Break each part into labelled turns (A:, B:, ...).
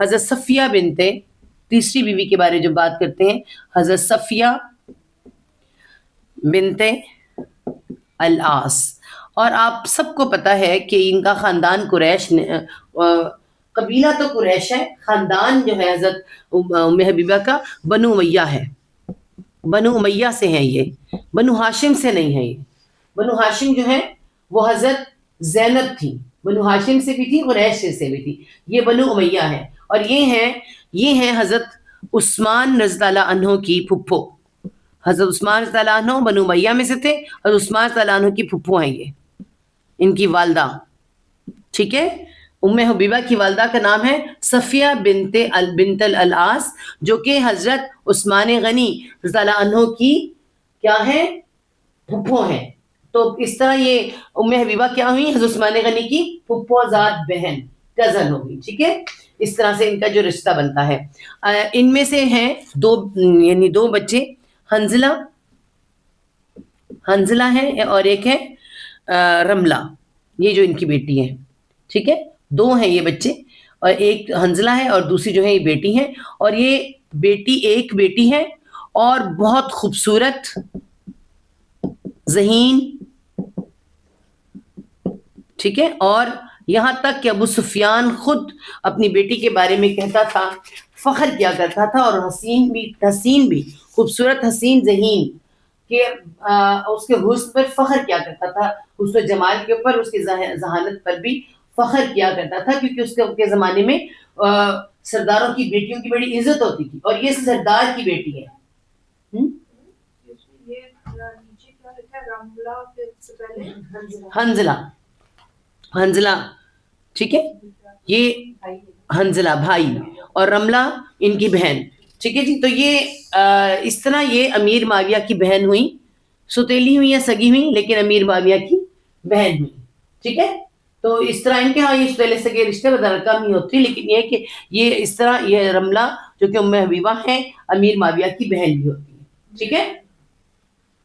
A: حضرت صفیہ بنتے, تیسری بیوی کے بارے میں جب بات کرتے ہیں, حضرت صفیہ بنتے العاص. اور آپ سب کو پتہ ہے کہ ان کا خاندان قریش, قبیلہ تو قریش ہے, خاندان جو ہے حضرت ام حبیبہ کا بنو امیہ ہے, بنو امیہ سے ہیں یہ, بنو ہاشم سے نہیں ہے یہ. بنو ہاشم جو ہے وہ حضرت زینب تھی, بنو ہاشم سے بھی تھی, قریش سے بھی تھی. یہ بنو امیہ ہے, اور یہ ہیں حضرت عثمان رضی اللہ عنہ کی پھپھو. حضرت عثمان رضی اللہ عنہ بنو امیہ میں سے تھے, اور عثمان رضی اللہ عنہ کی پھپھو ہیں یہ, ان کی والدہ. ٹھیک ہے, ام حبیبہ کی والدہ کا نام ہے صفیہ بنت العاص, جو کہ حضرت عثمان غنی رضی اللہ عنہ کی کیا ہے, پھپھو ہیں. تو اس طرح یہ ام حبیبہ کیا ہوئی, حضرت عثمان غنی کی پھپھو زاد بہن, کزن ہوگی. ٹھیک ہے, اس طرح سے ان کا جو رشتہ بنتا ہے. ان میں سے ہیں یعنی دو بچے, حنزلہ ہے اور ایک ہے رملہ, یہ جو ان کی بیٹی ہے. ٹھیک ہے, دو ہیں یہ بچے, اور ایک حنزلہ ہے اور دوسری جو ہے یہ بیٹی ہے. اور یہ ایک بیٹی ہے اور بہت خوبصورت, ذہین. ٹھیک ہے, اور یہاں تک کہ ابو سفیان خود اپنی بیٹی کے بارے میں کہتا تھا, فخر کیا کرتا تھا, اور حسین بھی خوبصورت, حسین, ذہین, کہ اس کے حسن پر فخر کیا کرتا تھا, حسن جمال کے اوپر, اس کی ذہانت پر بھی فخر کیا کرتا تھا, کیونکہ اس کے زمانے میں سرداروں کی بیٹیوں کی بڑی عزت ہوتی تھی, اور یہ سردار کی بیٹی ہے. حنزلہ, ٹھیک ہے, یہ حنزلہ بھائی, اور رملہ ان کی بہن. ٹھیک ہے جی, تو یہ اس طرح یہ امیر معاویہ کی بہن ہوئی, ستیلی ہوئی یا سگی ہوئی, لیکن امیر معاویہ کی بہن ہوئی. ٹھیک ہے, تو اس طرح ان کے ہاں یہ ستیلے سگے رشتے بدل کم ہی ہوتی, لیکن یہ کہ یہ اس طرح یہ رملہ جو کہ ام حبیبہ ہے, امیر معاویہ کی بہن بھی ہوتی ہے. ٹھیک ہے,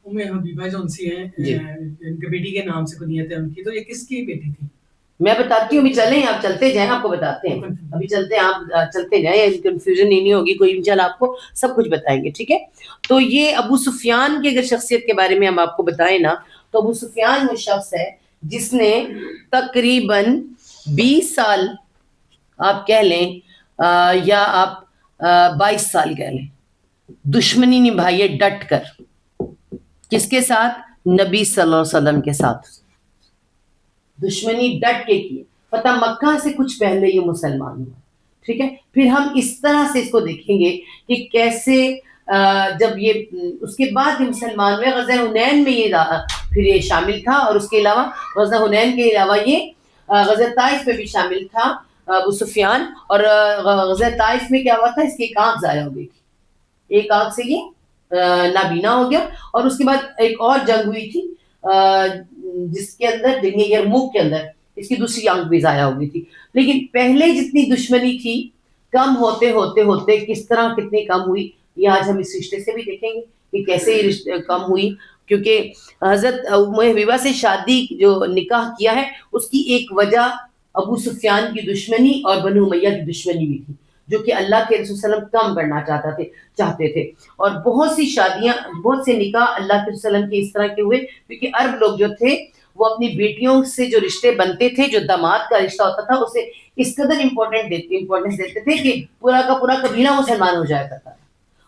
B: ام حبیبہ جو ان سی ہیں, ان کے بیٹی کے نام سے کنیت ہے ان کی, تو یہ کس کی بیٹی تھی؟
A: میں بتاتی ہوں, ابھی چلیں, آپ چلتے جائیں, آپ کو بتاتے ہیں, ابھی چلتے ہیں, آپ چلتے جائیں, کنفیوژن نہیں ہوگی کوئی, انشاءاللہ آپ کو سب کچھ بتائیں گے. ٹھیک ہے, تو یہ ابو سفیان کی اگر شخصیت کے بارے میں ہم آپ کو بتائیں نا, تو ابو سفیان وہ شخص ہے جس نے تقریباً 20 سال آپ کہہ لیں, یا آپ 22 سال کہہ لیں, دشمنی نبھائی ہے ڈٹ کر. کس کے ساتھ؟ نبی صلی اللہ علیہ وسلم کے ساتھ دشمنی ڈٹ کے کی. فتح مکہ سے کچھ پہلے یہ مسلمان ہوا. ٹھیک ہے, پھر ہم اس طرح سے اس کو دیکھیں گے کہ کیسے جب یہ اس کے بعد یہ مسلمان ہوئے, غزوہ حنین میں پھر یہ شامل تھا, اور اس کے علاوہ غزوہ حنین کے علاوہ یہ غزوہ طائف میں بھی شامل تھا ابو سفیان. اور غزوہ طائف میں کیا ہوا تھا, اس کی ایک آنکھ ضائع ہو گئی تھی, ایک آنکھ سے یہ نابینا ہو گیا. اور اس کے بعد ایک اور جنگ ہوئی تھی جس کے اندر جنگ یرموک کے اندر اس کی دوسری آنکھ بھی ضائع ہو گئی تھی. لیکن پہلے جتنی دشمنی تھی, کم ہوتے ہوتے ہوتے کس طرح کتنی کم ہوئی, یہ آج ہم اس رشتے سے بھی دیکھیں گے کہ کیسے یہ کم ہوئی. کیونکہ حضرت ام حبیبہ سے شادی جو نکاح کیا ہے, اس کی ایک وجہ ابو سفیان کی دشمنی اور بنو امیہ کی دشمنی بھی تھی, جو کہ اللہ کے رسول صلی اللہ علیہ وسلم کم کرنا چاہتے تھے. اور بہت سی شادیاں, بہت سے نکاح اللہ کے رسول صلی اللہ علیہ وسلم کے اس طرح کے ہوئے, کیونکہ عرب لوگ جو تھے وہ اپنی بیٹیوں سے جو رشتے بنتے تھے, جو داماد کا رشتہ ہوتا تھا, اسے اس قدر امپورٹنس دیتے تھے کہ پورا کا پورا قبیلہ مسلمان ہو جایا کرتا تھا.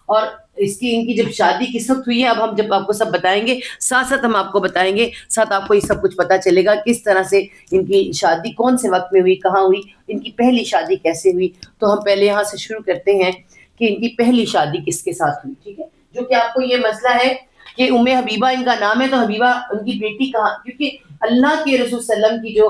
A: اور ان کی جب شادی کس وقت ہوئی ہے, اب ہم جب آپ کو سب بتائیں گے, ساتھ ساتھ ہم آپ کو بتائیں گے, ساتھ آپ کو یہ سب کچھ پتا چلے گا کس طرح سے ان کی شادی کون سے وقت میں ہوئی, کہاں ہوئی, ان کی پہلی شادی کیسے ہوئی. تو ہم پہلے یہاں سے شروع کرتے ہیں کہ ان کی پہلی شادی کس کے ساتھ ہوئی. ٹھیک ہے, جو کہ آپ کو یہ مسئلہ ہے کہ ام حبیبہ ان کا نام ہے, تو حبیبہ ان کی بیٹی کہاں, کیونکہ اللہ کے رسول صلی اللہ علیہ وسلم کی جو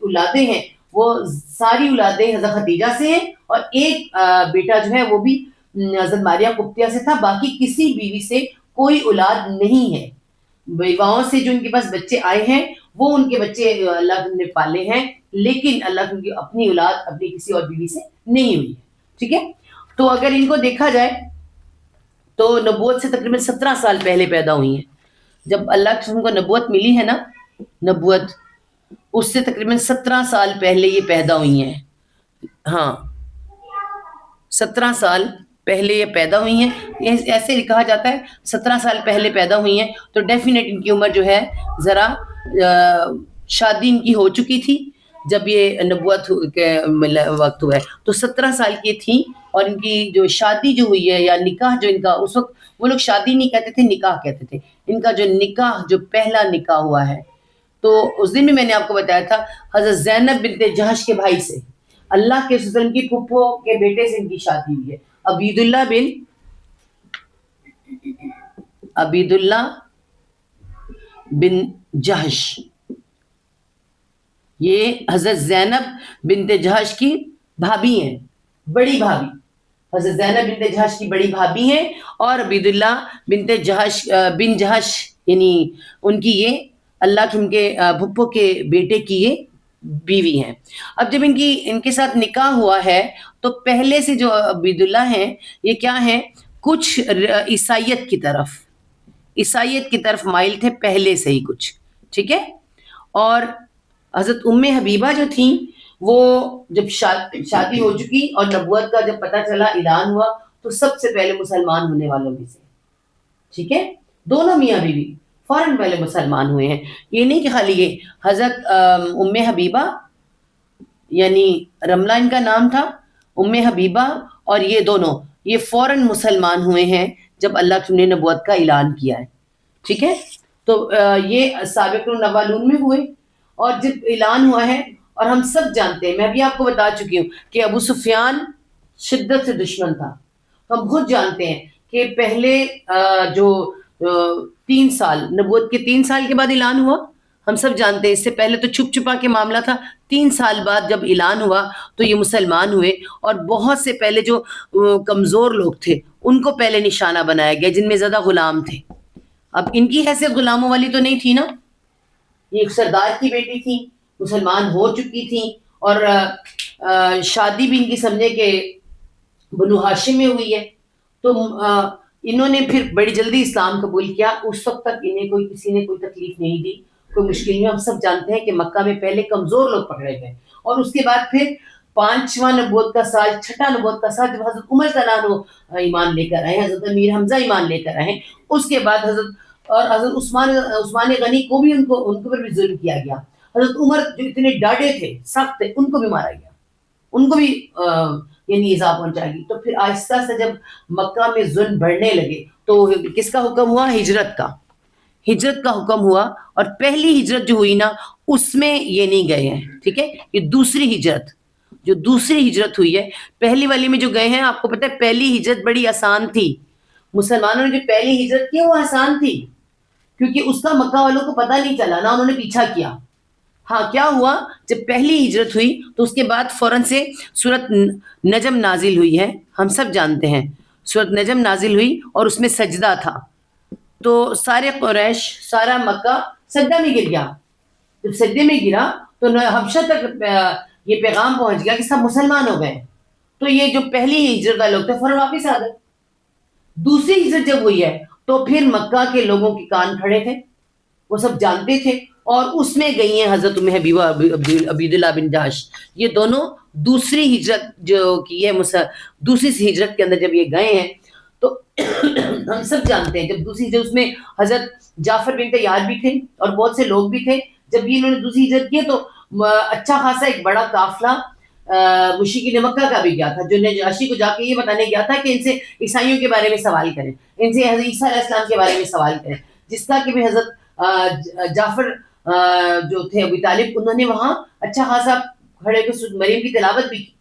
A: اولادیں ہیں وہ ساری اولادیں حضرت خدیجہ سے ہیں, اور ایک بیٹا جو ہے وہ بھی حضرت ماریہ قبطیہ سے تھا. باقی کسی بیوی سے کوئی اولاد نہیں ہے. بیواؤں سے جو ان کے پاس بچے آئے ہیں وہ ان کے بچے اللہ نے پالے ہیں, لیکن اللہ کی اپنی اولاد اپنی کسی اور بیوی سے نہیں ہوئی ہے. ٹھیک ہے, تو اگر ان کو دیکھا جائے تو نبوت سے تقریباً 17 سال پہلے پیدا ہوئی ہیں. جب اللہ کے کو نبوت ملی ہے نا, نبوت اس سے تقریباً 17 سال پہلے یہ پیدا ہوئی ہیں. ہاں, 17 سال پہلے یہ پیدا ہوئی ہیں، ایسے کہا جاتا ہے 17 سال پہلے پیدا ہوئی ہیں، تو ڈیفینیٹ ان کی عمر جو ہے ذرا شادی ان کی ہو چکی تھی جب یہ نبوت کے وقت ہوا ہے، تو 17 سال کی تھیں، اور ان کی جو شادی جو ہوئی ہے یا نکاح جو ان کا اس وقت، وہ لوگ شادی نہیں کہتے تھے، نکاح کہتے تھے، ان کا جو نکاح جو پہلا نکاح ہوا ہے، تو اس دن بھی میں نے آپ کو بتایا تھا حضرت زینب بنت جہش کے بھائی سے، اللہ کے رسول کی پھپھو کے بیٹے سے ان کی شادی ہوئی ہے، عبید اللہ بن جہش، یہ حضرت زینب بنت جہش کی بھابھی ہیں، بڑی بھابھی، حضرت زینب بنت جہش کی بڑی بھابھی ہیں، اور عبید اللہ بن جہش یعنی ان کی یہ اللہ کے ان کے پھپھو کے بیٹے کی یہ بیوی ہیں۔ اب جب ان کے ساتھ نکاح ہوا ہے تو پہلے سے جو عبید اللہ ہیں یہ کیا ہیں، کچھ عیسائیت کی طرف مائل تھے پہلے سے ہی کچھ، ٹھیک ہے، اور حضرت ام حبیبہ جو تھیں وہ جب شادی ہو چکی اور نبوت کا جب پتہ چلا، اعلان ہوا، تو سب سے پہلے مسلمان ہونے والوں میں سے، ٹھیک ہے، دونوں میاں بیوی فوراً پہلے مسلمان ہوئے ہیں۔ یہ نہیں کہ خالی یہ حضرت ام حبیبہ یعنی رملہ ان کا نام تھا، ام حبیبہ اور یہ دونوں یہ فوراً مسلمان ہوئے ہیں جب اللہ نے نبوت کا اعلان کیا ہے، ٹھیک ہے، تو یہ سابقون الاولون میں ہوئے، اور جب اعلان ہوا ہے، اور ہم سب جانتے ہیں، میں بھی آپ کو بتا چکی ہوں کہ ابو سفیان شدت سے دشمن تھا، ہم خود جانتے ہیں کہ پہلے جو 3 سال نبوت کے 3 سال کے بعد اعلان ہوا، ہم سب جانتے ہیں، اس سے پہلے تو چھپ چھپا کے معاملہ تھا، 3 سال بعد جب اعلان ہوا تو یہ مسلمان ہوئے، اور بہت سے پہلے جو کمزور لوگ تھے ان کو پہلے نشانہ بنایا گیا، جن میں زیادہ غلام تھے۔ اب ان کی حیثیت غلاموں والی تو نہیں تھی نا، یہ ایک سردار کی بیٹی تھی، مسلمان ہو چکی تھی، اور شادی بھی ان کی سمجھے کہ بنو ہاشم میں ہوئی ہے، تو انہوں نے پھر بڑی جلدی اسلام قبول کیا۔ اس وقت تک انہیں کسی نے کوئی تکلیف نہیں دی، کوئی مشکل نہیں۔ ہم سب جانتے ہیں کہ مکہ میں پہلے کمزور لوگ پکڑے گئے، اور اس کے بعد پھر 5واں نبوت کا سال، 6واں نبوت کا سال، جب حضرت عمر رضی اللہ عنہ ایمان لے کر آئے، حضرت امیر حمزہ ایمان لے کر آئے، اس کے بعد حضرت عثمان غنی کو بھی ان پر بھی ظلم کیا گیا۔ حضرت عمر جو اتنے ڈاڈے تھے، سخت تھے، ان کو بھی مارا گیا، ان کو بھی یعنی ایذا پہنچا گئی۔ تو پھر آہستہ سے جب مکہ میں ظلم بڑھنے لگے تو کس کا حکم ہوا؟ ہجرت کا حکم ہوا، اور پہلی ہجرت جو ہوئی نا اس میں یہ نہیں گئے ہیں، ٹھیک ہے، یہ دوسری ہجرت ہوئی ہے۔ پہلی والی میں جو گئے ہیں، آپ کو پتہ ہے پہلی ہجرت بڑی آسان تھی، مسلمانوں نے جو پہلی ہجرت کی وہ آسان تھی، کیونکہ اس کا مکہ والوں کو پتہ نہیں چلا، نہ انہوں نے پیچھا کیا۔ ہاں کیا ہوا، جب پہلی ہجرت ہوئی تو اس کے بعد فوراً سے سورۃ نجم نازل ہوئی ہے، ہم سب جانتے ہیں سورۃ نجم نازل ہوئی، اور اس میں سجدہ تھا، تو سارے قریش، سارا مکہ سجدہ میں گر گیا۔ جب سجدے میں گرا تو حبشہ تک یہ پیغام پہنچ گیا کہ سب مسلمان ہو گئے، تو یہ جو پہلی ہجرت والے لوگ تھے فوراً واپس آ گئے۔ دوسری ہجرت جب ہوئی ہے تو پھر مکہ کے لوگوں کے کان کھڑے تھے، وہ سب جانتے تھے، اور اس میں گئی ہیں حضرت ام حبیبہ، عبید اللہ بن جہش، یہ دونوں دوسری ہجرت جو کی ہے، دوسری ہجرت کے اندر جب یہ گئے ہیں تو ہم سب جانتے ہیں جب دوسری ہجرت، اس میں حضرت جعفر بن طیار بھی تھے اور بہت سے لوگ بھی تھے۔ جب یہ انہوں نے دوسری ہجرت کی تو اچھا خاصا ایک بڑا قافلہ مشرکین مکہ کا بھی گیا تھا، جو نجاشی کو جا کے یہ بتانے گیا تھا کہ ان سے عیسائیوں کے بارے میں سوال کریں، ان سے حضرت عیسیٰ علیہ السلام کے بارے میں سوال کریں، جس کا کہ بھی حضرت جعفر جو تھے ابی طالب، انہوں نے وہاں اچھا خاصا کھڑے کے سورۃ مریم کی تلاوت بھی کی،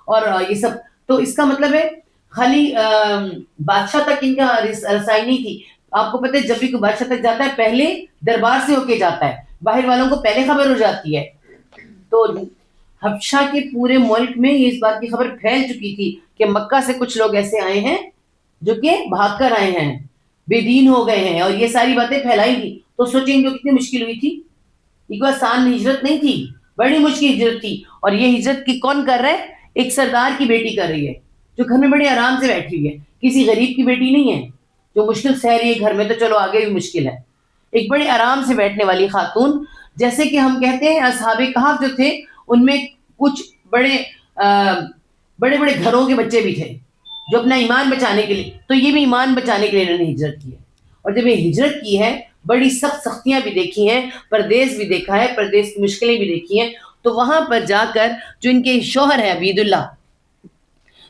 A: اور یہ سب، تو اس کا مطلب ہے خالی بادشاہ تک ان کا رسائی نہیں تھی۔ آپ کو پتہ ہے جب بھی کوئی بادشاہ تک جاتا ہے پہلے دربار سے ہو کے جاتا ہے، باہر والوں کو پہلے خبر ہو جاتی ہے۔ تو حبشہ کے پورے ملک میں اس بات کی خبر پھیل چکی تھی کہ مکہ سے کچھ لوگ ایسے آئے ہیں جو کہ بھاگ کر آئے ہیں، بے دین ہو گئے ہیں، اور یہ ساری باتیں پھیلائی تھی۔ تو سوچیں گے کتنی مشکل ہوئی تھی، یہ کوئی آسان ہجرت نہیں تھی، بڑی مشکل ہجرت تھی، اور یہ ہجرت کی کون کر رہا ہے؟ ایک سردار کی بیٹی کر رہی ہے، جو گھر میں بڑے آرام سے بیٹھی ہوئی ہے، کسی غریب کی بیٹی نہیں ہے جو مشکل سہ رہی ہے گھر میں، تو چلو آگے بھی مشکل ہے، ایک بڑے آرام سے بیٹھنے والی خاتون۔ جیسے کہ ہم کہتے ہیں اصحاب کہف جو تھے ان میں کچھ بڑے بڑے بڑے گھروں کے بچے بھی تھے جو اپنا ایمان بچانے کے لیے, تو یہ بھی ایمان بچانے کے لیے انہوں نے ہجرت کی ہے. اور جب یہ ہجرت کی ہے, بڑی سخت سختیاں بھی دیکھی ہیں, پردیس بھی دیکھا ہے, پردیس کی مشکلیں بھی دیکھی ہیں, تو وہاں پر جا کر جو ان کے شوہر ہیں عبید اللہ,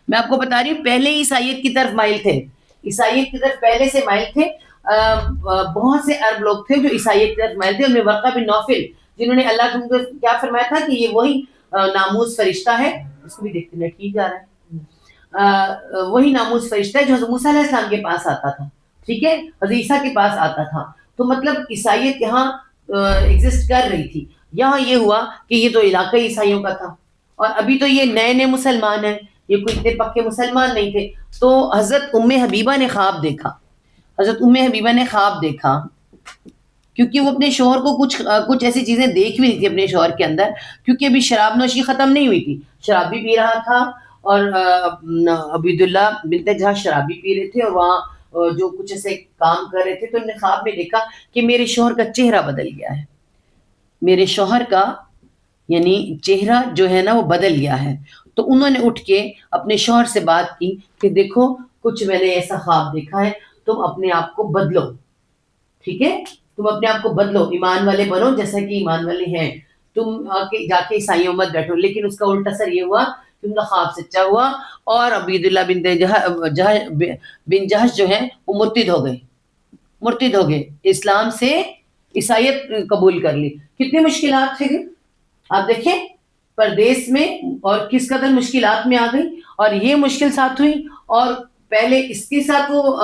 A: میں آپ کو بتا رہی ہوں پہلے ہی عیسائیت کی طرف مائل تھے, عیسائیت کی طرف پہلے سے مائل تھے. بہت سے عرب لوگ تھے جو عیسائیت کی طرف مائل تھے, ان میں ورقہ بن نوفل, جنہوں نے اللہ کو کیا فرمایا تھا کہ یہ وہی ناموس فرشتہ ہے, اس کو بھی دیکھتے ہیں ٹھیک جا رہا ہے, وہی ناموس فرشتہ ہے جو حضرت موسیٰ علیہ السلام کے پاس آتا تھا, ٹھیک ہے, حضرت عیسیٰ کے پاس آتا تھا. تو مطلب عیسائیت یہاں ایگزسٹ کر رہی تھی. یہاں یہ ہوا کہ یہ تو علاقائی عیسائیوں کا تھا, اور ابھی تو یہ نئے نئے مسلمان ہیں, یہ کوئی اتنے پکے مسلمان نہیں تھے. تو حضرت ام حبیبہ نے خواب دیکھا, حضرت ام حبیبہ نے خواب دیکھا, کیونکہ وہ اپنے شوہر کو کچھ ایسی چیزیں دیکھ بھی نہیں تھی اپنے شوہر کے اندر, کیونکہ ابھی شراب نوشی ختم نہیں ہوئی تھی, شراب بھی پی رہا تھا, اور عبید اللہ بنت جہش شراب بھی پی رہے تھے, اور وہاں جو کچھ ایسے کام کر رہے تھے. تو انہوں نے خواب میں دیکھا کہ میرے شوہر کا چہرہ بدل گیا ہے, میرے شوہر کا یعنی چہرہ جو ہے نا وہ بدل گیا ہے. تو انہوں نے اٹھ کے اپنے شوہر سے بات کی کہ دیکھو کچھ میں نے ایسا خواب دیکھا ہے, تم اپنے آپ کو بدلو, ٹھیک ہے, تم اپنے آپ کو بدلو, ایمان والے بنو جیسا کہ ایمان والے ہیں, تم جا کے عیسائیوں مت بیٹھو. لیکن اس کا الٹا اثر یہ ہوا کہ ان کا خواب سچا ہوا, اور عبید اللہ بن جہش جو ہیں وہ مرتد ہو گئے, اسلام سے عیسائیت قبول کر لی. کتنی مشکلات تھے آپ دیکھیں پردیس میں, اور کس قدر مشکلات میں آ گئی, اور یہ مشکل ساتھ ہوئی, اور پہلے اس کے ساتھ وہ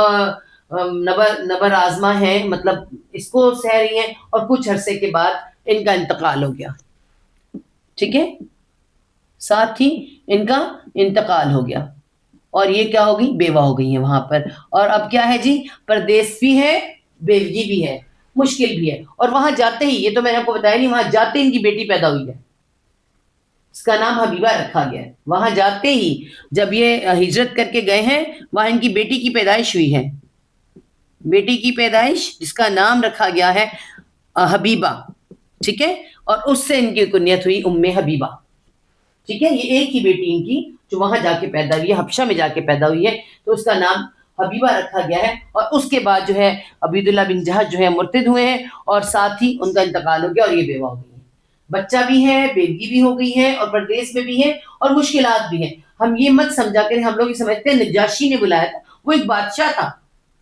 A: نبر آزما ہے, مطلب اس کو سہ رہی ہیں, اور کچھ عرصے کے بعد ان کا انتقال ہو گیا, ٹھیک ہے, ساتھ ہی ان کا انتقال ہو گیا, اور یہ کیا ہو گئی, بیوہ ہو گئی ہیں وہاں پر. اور اب کیا ہے جی, پردیس بھی ہے, بیوگی بھی ہے, مشکل بھی ہے. اور وہاں جاتے ہی, یہ تو میں نے آپ کو بتایا نہیں, وہاں جاتے ان کی بیٹی پیدا ہوئی ہے, اس کا نام حبیبہ رکھا گیا ہے. وہاں جاتے ہی جب یہ ہجرت کر کے گئے ہیں, وہاں ان کی بیٹی کی پیدائش ہوئی ہے, بیٹی کی پیدائش جس کا نام رکھا گیا ہے حبیبہ, ٹھیک ہے, اور اس سے ان کی کنیت ہوئی ام حبیبہ, ٹھیک ہے. یہ ایک ہی بیٹی ان کی جو وہاں جا کے پیدا ہوئی ہے, حبشہ میں جا کے پیدا ہوئی ہے, تو اس کا نام حبیبہ رکھا گیا ہے. اور اس کے بعد جو ہے عبید اللہ بن جہش جو ہے مرتد ہوئے ہیں, اور ساتھ ہی ان کا انتقال ہو گیا, اور یہ بیوہ ہو گئی ہے, بچہ بھی ہے, بیوی بھی ہو گئی ہے, اور پردیس میں بھی ہے, اور مشکلات بھی ہیں. ہم یہ مت سمجھا کریں, ہم لوگ یہ سمجھتے ہیں نجاشی نے بلایا تھا, وہ ایک بادشاہ تھا,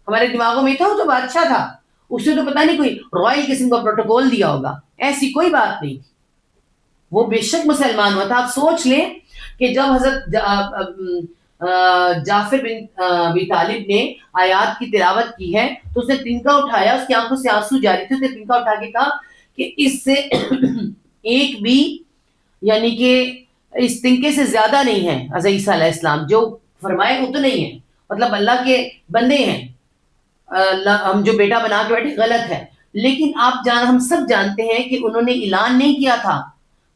A: ہمارے دماغوں میں تھا وہ تو بادشاہ تھا, اس نے تو پتہ نہیں کوئی رائل قسم کا پروٹوکول دیا ہوگا, ایسی کوئی بات نہیں تھی. وہ بے شک مسلمان ہوا تھا. آپ سوچ لیں کہ جب حضرت جعفر بن ابی طالب نے آیات کی تلاوت کی ہے, تو اس نے تنکا اٹھایا, اس کی آنکھوں سے آنسو جاری تھے, اس نے تنکا اٹھا کے کہا کہ اس سے ایک بھی, یعنی کہ اس تنکے سے زیادہ نہیں ہے حضرت عیسیٰ علیہ السلام, جو فرمائے وہ تو نہیں ہے, مطلب اللہ کے بندے ہیں, ہم جو بیٹا بنا کے بیٹھے غلط ہے. لیکن ہم سب جانتے ہیں کہ انہوں نے اعلان نہیں کیا تھا,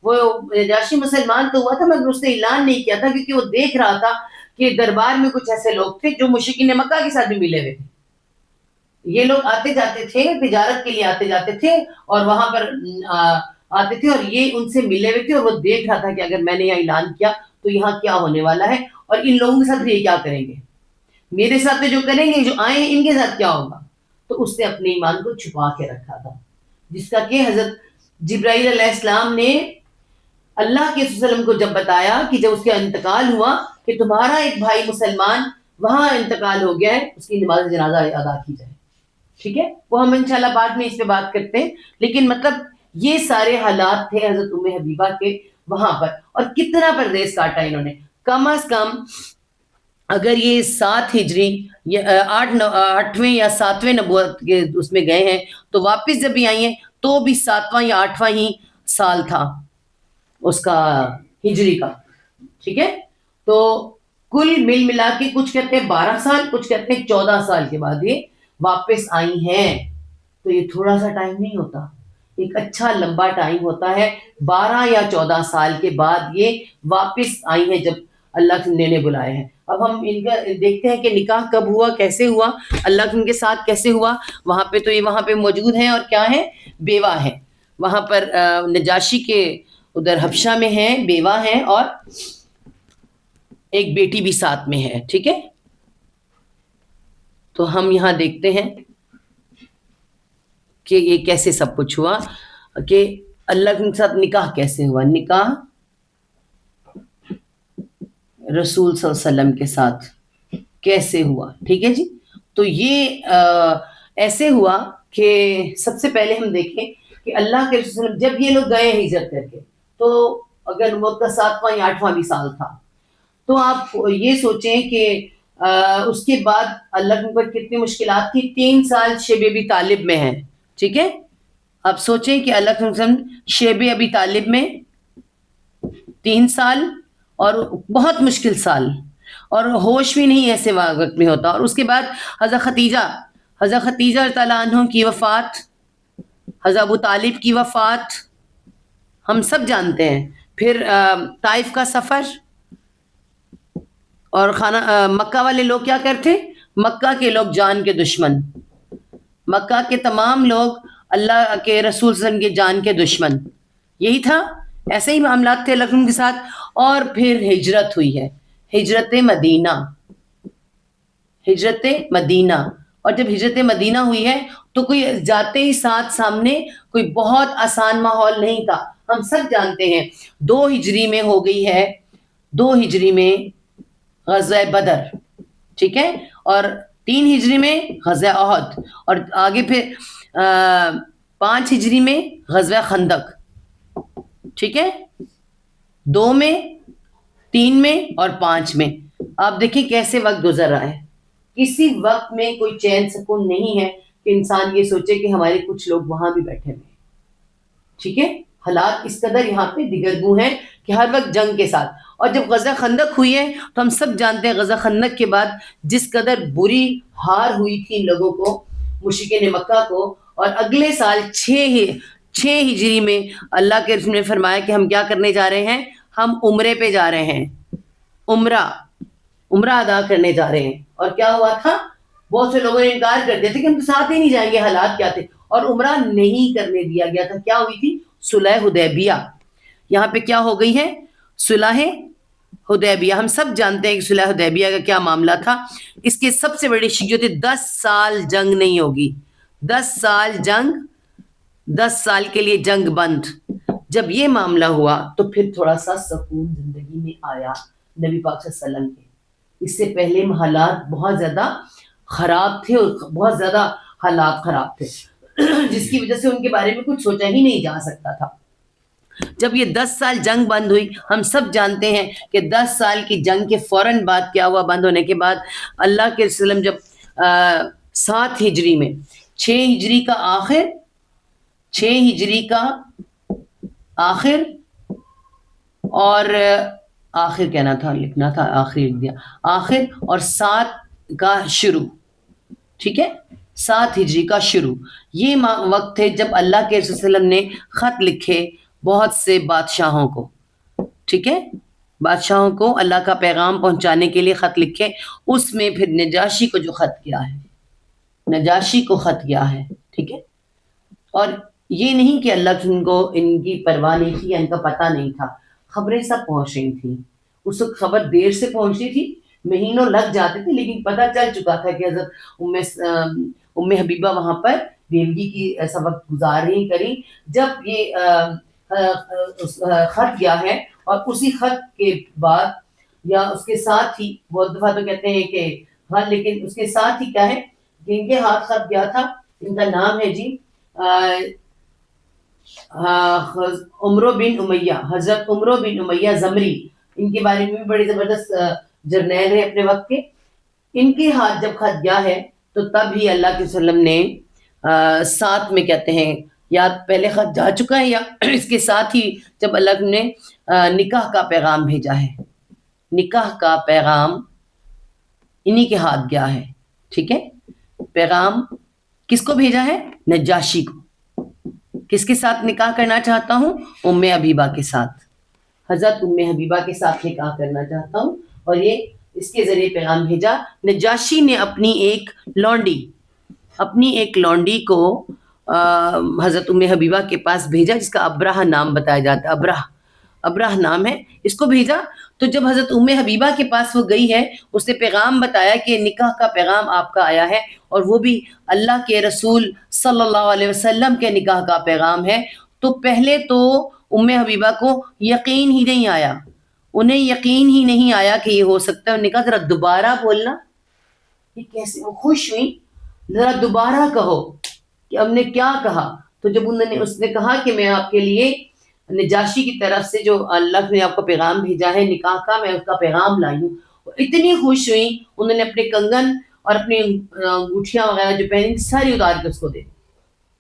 A: وہ نجاشی مسلمان تو ہوا تھا مگر اس نے اعلان نہیں کیا تھا, کیونکہ وہ دیکھ رہا تھا کہ دربار میں کچھ ایسے لوگ تھے جو مشرکین مکہ کے ساتھ بھی ملے ہوئے تھے. یہ لوگ آتے جاتے تھے, تجارت کے لیے آتے جاتے تھے, اور وہاں پر آتے تھے, اور یہ ان سے ملے ہوئے تھے, اور وہ دیکھ رہا تھا کہ اگر میں نے یہاں اعلان کیا تو یہاں کیا ہونے والا ہے, اور ان لوگوں کے ساتھ یہ کیا کریں گے, میرے ساتھ جو کریں گے, جو آئے ہیں ان کے ساتھ کیا ہوگا. تو اس نے اپنے ایمان کو چھپا کے رکھا تھا, جس کا کہ حضرت جبرائیل علیہ السلام نے اللہ کے وسلم کو جب بتایا کہ جب اس کا انتقال ہوا کہ تمہارا ایک بھائی مسلمان وہاں انتقال ہو گیا ہے, اس کی نماز جنازہ ادا کی جائے, ٹھیک ہے. وہ ہم انشاءاللہ بعد میں اس پہ بات کرتے ہیں, لیکن مطلب یہ سارے حالات تھے حضرت ام حبیبہ کے وہاں پر. اور کتنا پردیس کاٹا انہوں نے, کم از کم اگر یہ 7 ہجری یا 8ویں یا 7ویں نبوت کے اس میں گئے ہیں, تو واپس جب بھی آئی ہیں تو بھی 7واں یا 8واں ہی سال تھا اس کا ہجری کا, ٹھیک ہے. تو کل مل ملا کے کچھ کہتے ہیں 12 سال, کچھ کہتے ہیں 14 سال کے بعد یہ واپس آئی ہیں. تو یہ تھوڑا سا ٹائم نہیں ہوتا, ایک اچھا لمبا ٹائم ہوتا ہے. 12 یا 14 سال کے بعد یہ واپس آئی ہیں جب اللہ نے بلائے ہیں. اب ہم ان کا دیکھتے ہیں کہ نکاح کب ہوا, کیسے ہوا, اللہ ان کے ساتھ کیسے ہوا. وہاں پہ تو یہ وہاں پہ موجود ہیں, اور کیا ہے, بیوہ ہیں. وہاں پر نجاشی کے ادھر حبشہ میں ہیں, بیوہ ہیں, اور ایک بیٹی بھی ساتھ میں ہے. ٹھیک ہے, تو ہم یہاں دیکھتے ہیں کہ یہ کیسے سب کچھ ہوا, کہ اللہ کے ساتھ نکاح کیسے ہوا. نکاح رسول صلی اللہ علیہ وسلم کے ساتھ کیسے ہوا. ٹھیک ہے جی, تو یہ ایسے ہوا کہ سب سے پہلے ہم دیکھیں کہ اللہ کے رسول جب یہ لوگ گئے ہجرت کر کے, تو اگر نبوت کا 7واں یا 8واں بھی سال تھا, تو آپ یہ سوچیں کہ اس کے بعد اللہ کے اوپر کتنی مشکلات تھی. 3 سال شیب ابی طالب میں ہیں. ٹھیک ہے, آپ سوچیں کہ اللہ کے رسول شیب ابی طالب میں 3 سال, اور بہت مشکل سال, اور ہوش بھی نہیں ایسے وقت میں ہوتا. اور اس کے بعد حضرت خدیجہ رضی اللہ عنہ کی وفات, حضرت ابو طالب کی وفات, ہم سب جانتے ہیں. پھر طائف کا سفر, اور مکہ والے لوگ کیا کرتے, مکہ کے لوگ جان کے دشمن, مکہ کے تمام لوگ اللہ کے رسول صلی اللہ علیہ وسلم کے جان کے دشمن. یہی تھا, ایسے ہی معاملات تھے اللہ کے ساتھ. اور پھر ہجرت ہوئی ہے, ہجرت مدینہ. اور جب ہجرت مدینہ ہوئی ہے تو کوئی جاتے ہی ساتھ سامنے کوئی بہت آسان ماحول نہیں تھا. ہم سب جانتے ہیں 2 ہجری میں ہو گئی ہے, 2 ہجری میں غزوہ بدر. ٹھیک ہے, اور 3 ہجری میں غزوہ احد, اور آگے پھر 5 ہجری میں غزوہ خندق. ٹھیک ہے, 2 میں, 3 میں اور 5 میں. آپ دیکھیں کیسے وقت گزر رہا ہے. کسی وقت میں کوئی چین سکون نہیں ہے کہ انسان یہ سوچے کہ ہمارے کچھ لوگ وہاں بھی بیٹھے ہوئے ہیں. ٹھیک ہے, حالات اس قدر یہاں پہ دگرگوں ہیں کہ ہر وقت جنگ کے ساتھ. اور جب غزوہ خندق ہوئی ہے تو ہم سب جانتے ہیں غزوہ خندق کے بعد جس قدر بری ہار ہوئی تھی ان لوگوں کو, مشرکین مکہ کو. اور اگلے سال 6 ہجری میں اللہ کے رسول نے فرمایا کہ ہم کیا کرنے جا رہے ہیں, ہم عمرے پہ جا رہے ہیں, عمرہ ادا کرنے جا رہے ہیں. اور کیا ہوا تھا, بہت سے لوگوں نے انکار کر دیا تھا کہ ہم تو ساتھ ہی نہیں جائیں گے. حالات کیا تھے, اور عمرہ نہیں کرنے دیا گیا تھا. کیا ہوئی تھی, صلح حدیبیہ. یہاں پہ کیا ہو گئی ہے, صلح حدیبیہ. ہم سب جانتے ہیں کہ صلح حدیبیہ کا کیا معاملہ تھا. اس کے سب سے بڑی شکست تھی 10 سال جنگ نہیں ہوگی, 10 سال جنگ, 10 سال کے لیے جنگ بند. جب یہ معاملہ ہوا تو پھر تھوڑا سا سکون زندگی میں آیا نبی پاک صلی اللہ علیہ وسلم کے. اس سے پہلے حالات بہت زیادہ خراب تھے, اور بہت زیادہ حالات خراب تھے جس کی وجہ سے ان کے بارے میں کچھ سوچا ہی نہیں جا سکتا تھا. جب یہ 10 سال جنگ بند ہوئی, ہم سب جانتے ہیں کہ 10 سال کی جنگ کے فوراً بعد کیا ہوا, بند ہونے کے بعد اللہ کے وسلم جب 7 ہجری میں, 6 ہجری کا آخر اور آخر کہنا تھا, لکھنا تھا آخری لکھ دیا, آخر اور 7 کا شروع. ٹھیک ہے, 7 ہجری کا شروع. یہ وقت تھے جب اللہ کے رسول صلی اللہ علیہ وسلم نے خط لکھے بہت سے بادشاہوں کو. ٹھیک ہے, بادشاہوں کو اللہ کا پیغام پہنچانے کے لیے خط لکھے. اس میں پھر نجاشی کو جو خط کیا ہے, نجاشی کو خط کیا ہے. ٹھیک ہے, اور یہ نہیں کہ اللہ کو ان کی پرواہ نہیں تھی یا ان کا پتہ نہیں تھا, خبریں سب پہنچ رہی تھیں. اس وقت خبر دیر سے پہنچتی تھی, مہینوں لگ جاتے تھے, لیکن پتہ چل چکا تھا کہ حضرت ام حبیبہ وہاں پر بیوگی کی ایسا وقت گزار رہی کریں جب یہ خط گیا ہے. اور اسی خط کے بعد یا اس کے ساتھ ہی, بہت دفعہ تو کہتے ہیں کہ ہاں, لیکن اس کے ساتھ ہی کیا ہے کہ ان کے ہاتھ خط گیا تھا. ان کا نام ہے جی عمرو بن امیہ, حضرت عمرو بن امیہ زمری. ان کے بارے میں بھی بڑے زبردست جرنیل ہیں اپنے وقت کے. ان کے ہاتھ جب خط گیا ہے تو تب ہی اللہ کے وسلم نے ساتھ میں کہتے ہیں, یا پہلے خط جا چکا ہے یا اس کے ساتھ ہی جب اللہ نے نکاح کا پیغام بھیجا ہے, نکاح کا پیغام انہی کے ہاتھ گیا ہے. ٹھیک ہے, پیغام کس کو بھیجا ہے, نجاشی کو. کس کے ساتھ نکاح کرنا چاہتا ہوں, ام حبیبہ کے ساتھ, حضرت ام حبیبہ کے ساتھ نکاح کرنا چاہتا ہوں. اور یہ اس کے ذریعے پیغام بھیجا. نجاشی نے اپنی ایک لونڈی کو حضرت ام حبیبہ کے پاس بھیجا, جس کا ابرہ نام بتایا جاتا ہے. ابرہ نام ہے, اس کو بھیجا. تو جب حضرت حبیبہ کے پاس وہ گئی ہے, اس نے پیغام بتایا کہ نکاح کا پیغام آپ کا آیا ہے, اور وہ بھی اللہ کے رسول صلی اللہ علیہ وسلم کے نکاح کا پیغام ہے. تو پہلے تو حبیبہ کو یقین ہی نہیں آیا, انہیں یقین ہی نہیں آیا کہ یہ ہو سکتا ہے. انہوں نے کہا ذرا دوبارہ بولنا, یہ کیسے؟ وہ خوش ہوئی, ذرا دوبارہ کہو کہ ہم نے کیا کہا. تو جب اس نے کہا کہ میں آپ کے لیے نجاشی کی طرف سے جو اللہ نے آپ کو پیغام بھیجا ہے نکاح کا, میں اس کا پیغام لائی ہوں, اتنی خوش ہوئی, انہوں نے اپنے کنگن اور اپنی انگوٹھیاں وغیرہ جو پہنی ساری اتار کے اس کو دے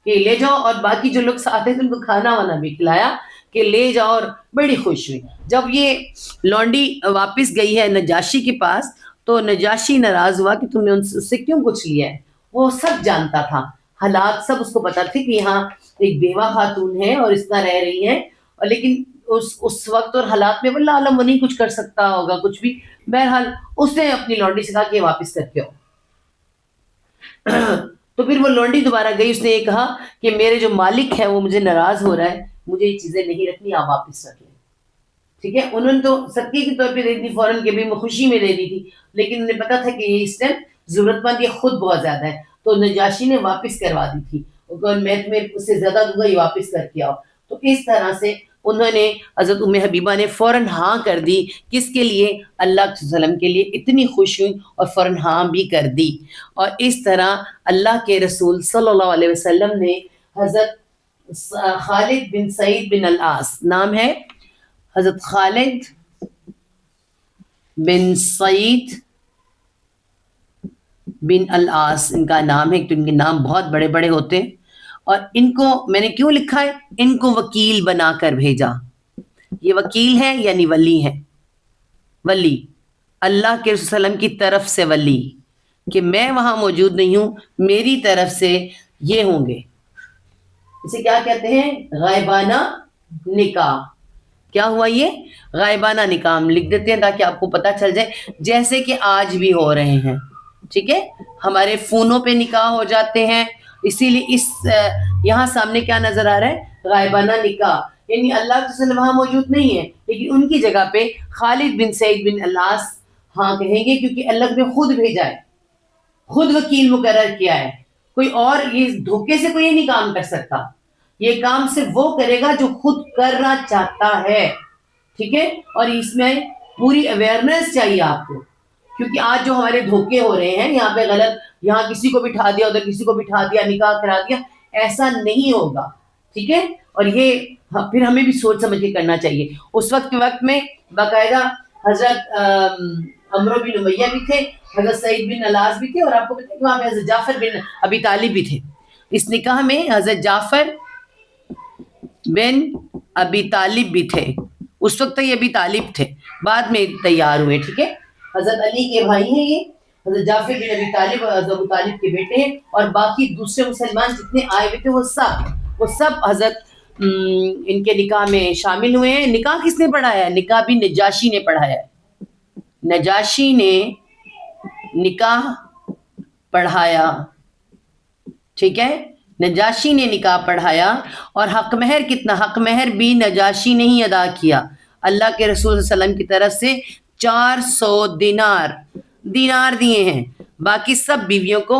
A: کہ لے جاؤ, اور باقی جو لوگ ساتھ تھے ان کو کھانا وانا بھی کھلایا کہ لے جاؤ, اور بڑی خوش ہوئی. جب یہ لونڈی واپس گئی ہے نجاشی کے پاس, تو نجاشی ناراض ہوا کہ تم نے اس سے کیوں کچھ لیا ہے. وہ سب جانتا تھا, حالات سب اس کو پتا تھے کہ یہاں ایک بیوہ خاتون ہے اور اس طرح رہ رہی ہے, لیکن اس وقت اور حالات میں واللہ عالم وہ نہیں کچھ کر سکتا ہوگا کچھ بھی. بہرحال اس نے اپنی لونڈی سے کہا کہ واپس کر کے آؤ. تو پھر وہ لونڈی دوبارہ گئی, اس نے یہ کہا کہ میرے جو مالک ہے وہ مجھے ناراض ہو رہا ہے, مجھے یہ چیزیں نہیں رکھنی, آپ واپس رکھ لیں. ٹھیک ہے, انہوں نے تو صدقے کے طور پہ دے دی فوراً کے بھی, میں خوشی میں دے دی تھی, لیکن انہیں پتا تھا کہ یہ اس ٹائم ضرورت مند یہ خود بہت زیادہ ہے. تو نجاشی نے واپس کروا دی تھی, میں تمہیں اس سے زیادہ دوں گا, یہ واپس کر کے آؤ. تو اس طرح سے انہوں نے حضرت حبیبہ نے فوراً ہاں کر دی. کس کے لیے؟ اللہ کے وسلم کے لیے. اتنی خوش ہوئی اور فوراً ہاں بھی کر دی. اور اس طرح اللہ کے رسول صلی اللہ علیہ وسلم نے حضرت خالد بن سعید بن العاص, نام ہے حضرت خالد بن سعید بن العاص ان کا نام ہے. تو ان کے نام بہت بڑے بڑے ہوتے ہیں, اور ان کو میں نے کیوں لکھا ہے, ان کو وکیل بنا کر بھیجا. یہ وکیل ہے یعنی ولی ہے, ولی اللہ کے رسول وسلم کی طرف سے ولی, کہ میں وہاں موجود نہیں ہوں, میری طرف سے یہ ہوں گے. اسے کیا کہتے ہیں؟ غائبانہ نکاح. کیا ہوا؟ یہ غائبانہ نکاح. ہم لکھ دیتے ہیں تاکہ آپ کو پتہ چل جائے, جیسے کہ آج بھی ہو رہے ہیں. ٹھیک ہے, ہمارے فونوں پہ نکاح ہو جاتے ہیں, اسی لیے اس یہاں سامنے کیا نظر آ رہا ہے؟ غائبانہ نکاح. یعنی اللہ کے رسول وہاں موجود نہیں ہے, لیکن ان کی جگہ پہ خالد بن سعید بن العاص ہاں کہیں گے, کیونکہ اللہ نے خود بھیجا ہے, خود وکیل مقرر کیا ہے. کوئی اور یہ دھوکے سے کوئی یہ نہیں کام کر سکتا. یہ کام صرف وہ کرے گا جو خود کرنا چاہتا ہے. ٹھیک ہے, اور اس میں پوری اویئرنیس چاہیے آپ کو, کیونکہ آج جو ہمارے دھوکے ہو رہے ہیں یہاں پہ غلط, یہاں کسی کو بٹھا دیا, ادھر کسی کو بٹھا دیا, نکاح کرا دیا, ایسا نہیں ہوگا. ٹھیک ہے, اور یہ پھر ہمیں بھی سوچ سمجھ کے کرنا چاہیے. اس وقت میں باقاعدہ حضرت عمرو بن امیہ بھی تھے, حضرت سعید بن العاص بھی تھے, اور آپ کو پتہ ہے کہ وہاں پہ حضرت جعفر بن ابی طالب بھی تھے. اس نکاح میں حضرت جعفر بن ابی طالب بھی تھے. اس وقت یہ ابی طالب تھے, بعد میں تیار ہوئے. ٹھیک ہے, حضرت علی کے بھائی ہیں یہ, حضرت جعفر بن ابی طالب اور حضرت ابو طالب کے بیٹے ہیں, اور باقی دوسرے مسلمان جتنے آئے ہوئے تھے وہ سب حضرت ان کے نکاح میں شامل ہوئے ہیں. نکاح کس نے پڑھایا ہے؟ نکاح بھی نجاشی نے پڑھایا ہے. نجاشی نے نکاح پڑھایا. ٹھیک ہے, نجاشی نے نکاح پڑھایا. اور حق مہر کتنا؟ حق مہر بھی نجاشی نے ہی ادا کیا. اللہ کے رسول صلی اللہ علیہ وسلم کی طرف سے 400 دینار دیے ہیں. باقی سب بیویوں کو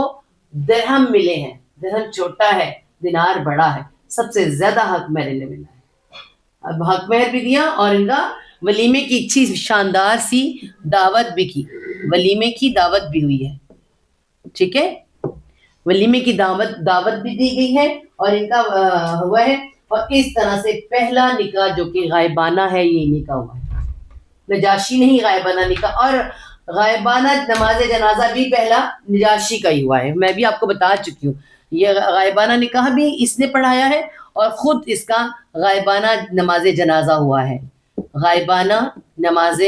A: درہم ملے ہیں. درہم چھوٹا ہے, دینار بڑا ہے. سب سے زیادہ حق مہر نے ملا ہے. اب حق مہر بھی دیا, اور ان کا ولیمے کی اچھی شاندار سی دعوت بھی کی. ولیمے کی دعوت بھی ہوئی ہے. ٹھیک ہے, ولیمے کی دعوت بھی دی گئی ہے, اور ان کا ہوا ہے. اور اس طرح سے پہلا نکاح جو کہ غائبانہ ہے, یہ نکاح ہوا ہے. نجاشی نہیں, غائبانہ نکاح. اور غائبانہ نماز جنازہ بھی پہلا نجاشی کا ہی ہوا ہے. میں بھی آپ کو بتا چکی ہوں, یہ غائبانہ نکاح بھی اس نے پڑھایا ہے, اور خود اس کا غائبانہ نماز جنازہ ہوا ہے. غائبانہ نماز